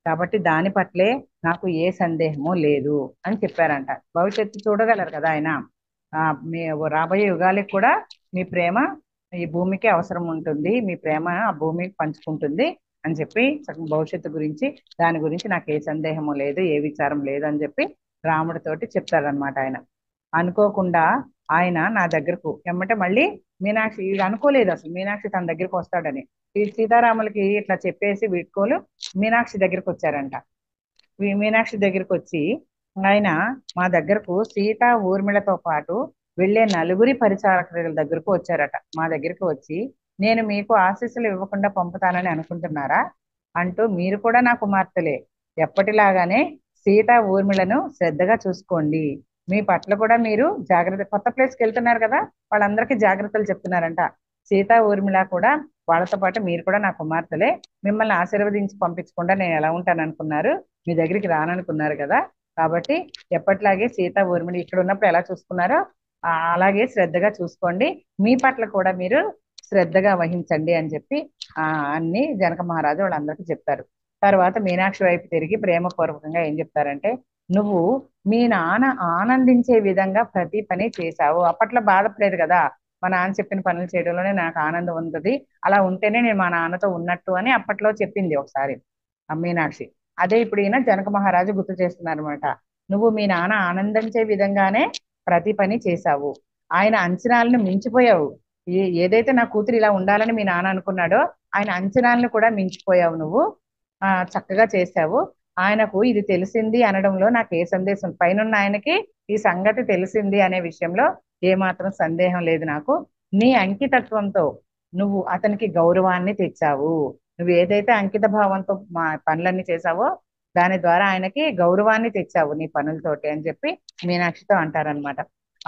కాబట్టి దాని పట్లే నాకు ఏ సందేహము లేదు అని చెప్పారంట. భవిష్యత్తు చూడగలరు కదా ఆయన. మీ రాబోయే యుగాలకు కూడా మీ ప్రేమ ఈ భూమికి అవసరం ఉంటుంది, మీ ప్రేమ ఆ భూమికి పంచుకుంటుంది అని చెప్పి భవిష్యత్తు గురించి దాని గురించి నాకు ఏ సందేహము లేదు, ఏ విచారం లేదు అని చెప్పి రాముడితోటి చెప్తారనమాట ఆయన. అనుకోకుండా ఆయన నా దగ్గరకు ఎమ్మటే మళ్ళీ మీనాక్షి, ఇది అనుకోలేదు అసలు మీనాక్షి తన దగ్గరికి వస్తాడని. ఈ సీతారాములకి ఇట్లా చెప్పేసి వీడ్కోలు మీనాక్షి దగ్గరికి వచ్చారంట. మీనాక్షి దగ్గరికి వచ్చి ఆయన మా దగ్గరకు సీత ఊర్మిళతో పాటు వెళ్ళే నలుగురి పరిచారకుల దగ్గరకు వచ్చారట. మా దగ్గరికి వచ్చి, నేను మీకు ఆశీస్సులు ఇవ్వకుండా పంపుతానని అనుకుంటున్నారా అంటూ, మీరు కూడా నా కుమార్తెలే, ఎప్పటిలాగానే సీత ఊర్మిళను శ్రద్ధగా చూసుకోండి, మీ పట్ల కూడా మీరు జాగ్రత్త, కొత్త ప్లేస్కి వెళ్తున్నారు కదా వాళ్ళందరికీ జాగ్రత్తలు చెప్తున్నారంట. సీత ఊర్మిళ కూడా వాళ్ళతో పాటు మీరు కూడా నా కుమార్తెలే, మిమ్మల్ని ఆశీర్వదించి పంపించకుండా నేను ఎలా ఉంటాను అనుకున్నారు, మీ దగ్గరికి రాననుకున్నారు కదా, కాబట్టి ఎప్పట్లాగే సీత ఊర్మిళ ఇక్కడ ఉన్నప్పుడు ఎలా చూసుకున్నారో అలాగే శ్రద్ధగా చూసుకోండి, మీ పట్ల కూడా మీరు శ్రద్ధగా వహించండి అని చెప్పి అన్ని జనక మహారాజు వాళ్ళందరికీ చెప్తారు. తర్వాత మీనాక్షి వైపు తిరిగి ప్రేమపూర్వకంగా ఏం చెప్తారంటే, నువ్వు మీ నాన్న ఆనందించే విధంగా ప్రతి పని చేశావు. అప్పట్లో బాధపడలేదు కదా, మా నాన్న చెప్పిన పనులు చేయడంలోనే నాకు ఆనందం ఉంటుంది, అలా ఉంటేనే నేను మా నాన్నతో ఉన్నట్టు అని అప్పట్లో చెప్పింది ఒకసారి మీనాక్షి. అదే ఇప్పుడు ఈయన జనక మహారాజు గుర్తు చేస్తున్నారు అనమాట. నువ్వు మీ నాన్న ఆనందించే విధంగానే ప్రతి పని చేశావు, ఆయన అంచనాలను మించిపోయావు. ఏదైతే నా కూతురు ఇలా ఉండాలని మీ నాన్న అనుకున్నాడో ఆయన అంచనాలను కూడా మించిపోయావు నువ్వు. చక్కగా చేశావు. ఆయనకు ఇది తెలిసింది అనడంలో నాకు ఏ సందేశం, పైనున్న ఆయనకి ఈ సంగతి తెలిసింది అనే విషయంలో ఏమాత్రం సందేహం లేదు నాకు. నీ అంకితత్వంతో నువ్వు అతనికి గౌరవాన్ని తెచ్చావు. నువ్వు ఏదైతే అంకిత భావంతో మా పనులన్నీ చేశావో దాని ద్వారా ఆయనకి గౌరవాన్ని తెచ్చావు నీ పనులతోటి అని చెప్పి మీనాక్షితో అంటారనమాట.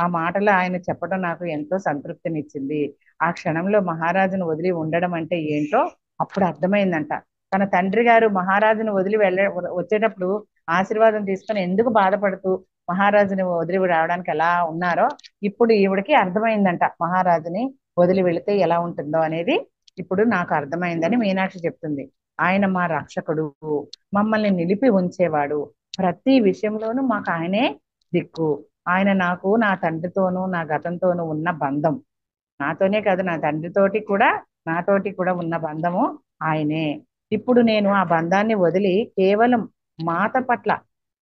ఆ మాటలు ఆయన చెప్పడం నాకు ఎంతో సంతృప్తినిచ్చింది. ఆ క్షణంలో మహారాజును వదిలి ఉండడం అంటే ఏంటో అప్పుడు అర్థమైందంట. తన తండ్రి గారు మహారాజును వదిలి వచ్చేటప్పుడు ఆశీర్వాదం తీసుకొని ఎందుకు బాధపడుతూ మహారాజుని వదిలి రావడానికి ఎలా ఉన్నారో ఇప్పుడు ఈవిడికి అర్థమైందంట, మహారాజుని వదిలి వెళితే ఎలా ఉంటుందో అనేది ఇప్పుడు నాకు అర్థమైందని మీనాక్షి చెప్తుంది. ఆయన మా రక్షకుడు, మమ్మల్ని నిలిపి ఉంచేవాడు, ప్రతి విషయంలోనూ మాకు ఆయనే దిక్కు. ఆయన నాకు నా తండ్రితోనూ నా గతంతోనూ ఉన్న బంధం, నాతోనే కాదు నా తండ్రితోటి కూడా నాతోటి కూడా ఉన్న బంధము ఆయనే. ఇప్పుడు నేను ఆ బంధాన్ని వదిలి కేవలం మాత పట్ల,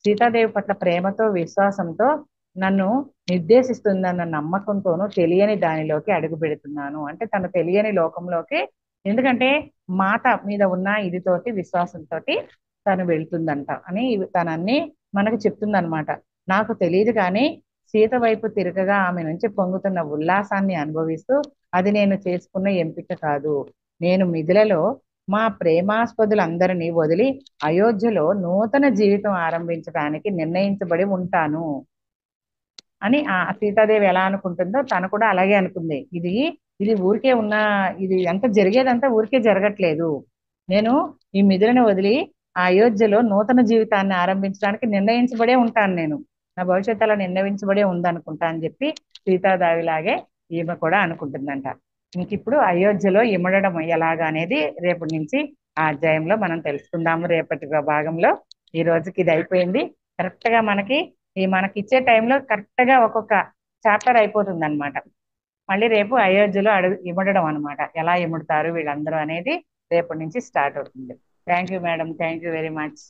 సీతాదేవి పట్ల ప్రేమతో విశ్వాసంతో నన్ను నిర్దేశిస్తుందన్న నమ్మకంతోనూ తెలియని దానిలోకి అడుగు పెడుతున్నాను. అంటే తను తెలియని లోకంలోకి, ఎందుకంటే మాత మీద ఉన్న ఇదితోటి విశ్వాసంతో తను వెళ్తుందంట అని తనన్ని మనకు చెప్తుందన్నమాట. నాకు తెలియదు కానీ సీత వైపు తిరగగా ఆమె నుంచి పొంగుతున్న ఉల్లాసాన్ని అనుభవిస్తూ, అది నేను చేసుకున్న ఎంపిక కాదు, నేను మిథిలలో మా ప్రేమాస్పదులందరినీ వదిలి అయోధ్యలో నూతన జీవితం ఆరంభించడానికి నిర్ణయించబడి ఉంటాను అని ఆ సీతాదేవి ఎలా అనుకుంటుందో తను కూడా అలాగే అనుకుంది. ఇది ఇది ఊరికే ఉన్న, ఇది అంత జరిగేదంతా ఊరికే జరగట్లేదు. నేను ఈ మిథులను వదిలి ఆ అయోధ్యలో నూతన జీవితాన్ని ఆరంభించడానికి నిర్ణయించబడే ఉంటాను, నేను నా భవిష్యత్తు అలా నిర్ణయించబడే ఉందనుకుంటా అని చెప్పి సీతాదేవిలాగే ఈమె కూడా అనుకుంటుందంట. ఇంక ఇప్పుడు అయోధ్యలో ఇమడడం ఎలాగా అనేది రేపటి నుంచి ఆ అధ్యాయంలో మనం తెలుసుకుందాము రేపటి భాగంలో. ఈ రోజుకి ఇది అయిపోయింది. కరెక్ట్ గా మనకి ఇచ్చే టైంలో కరెక్ట్ గా ఒక్కొక్క చాప్టర్ అయిపోతుంది అనమాట. మళ్ళీ రేపు అయోధ్యలో ఇమడడం అనమాట, ఎలా ఇముడతారు వీళ్ళందరూ అనేది రేపటి నుంచి స్టార్ట్ అవుతుంది. Thank you madam, thank you very much.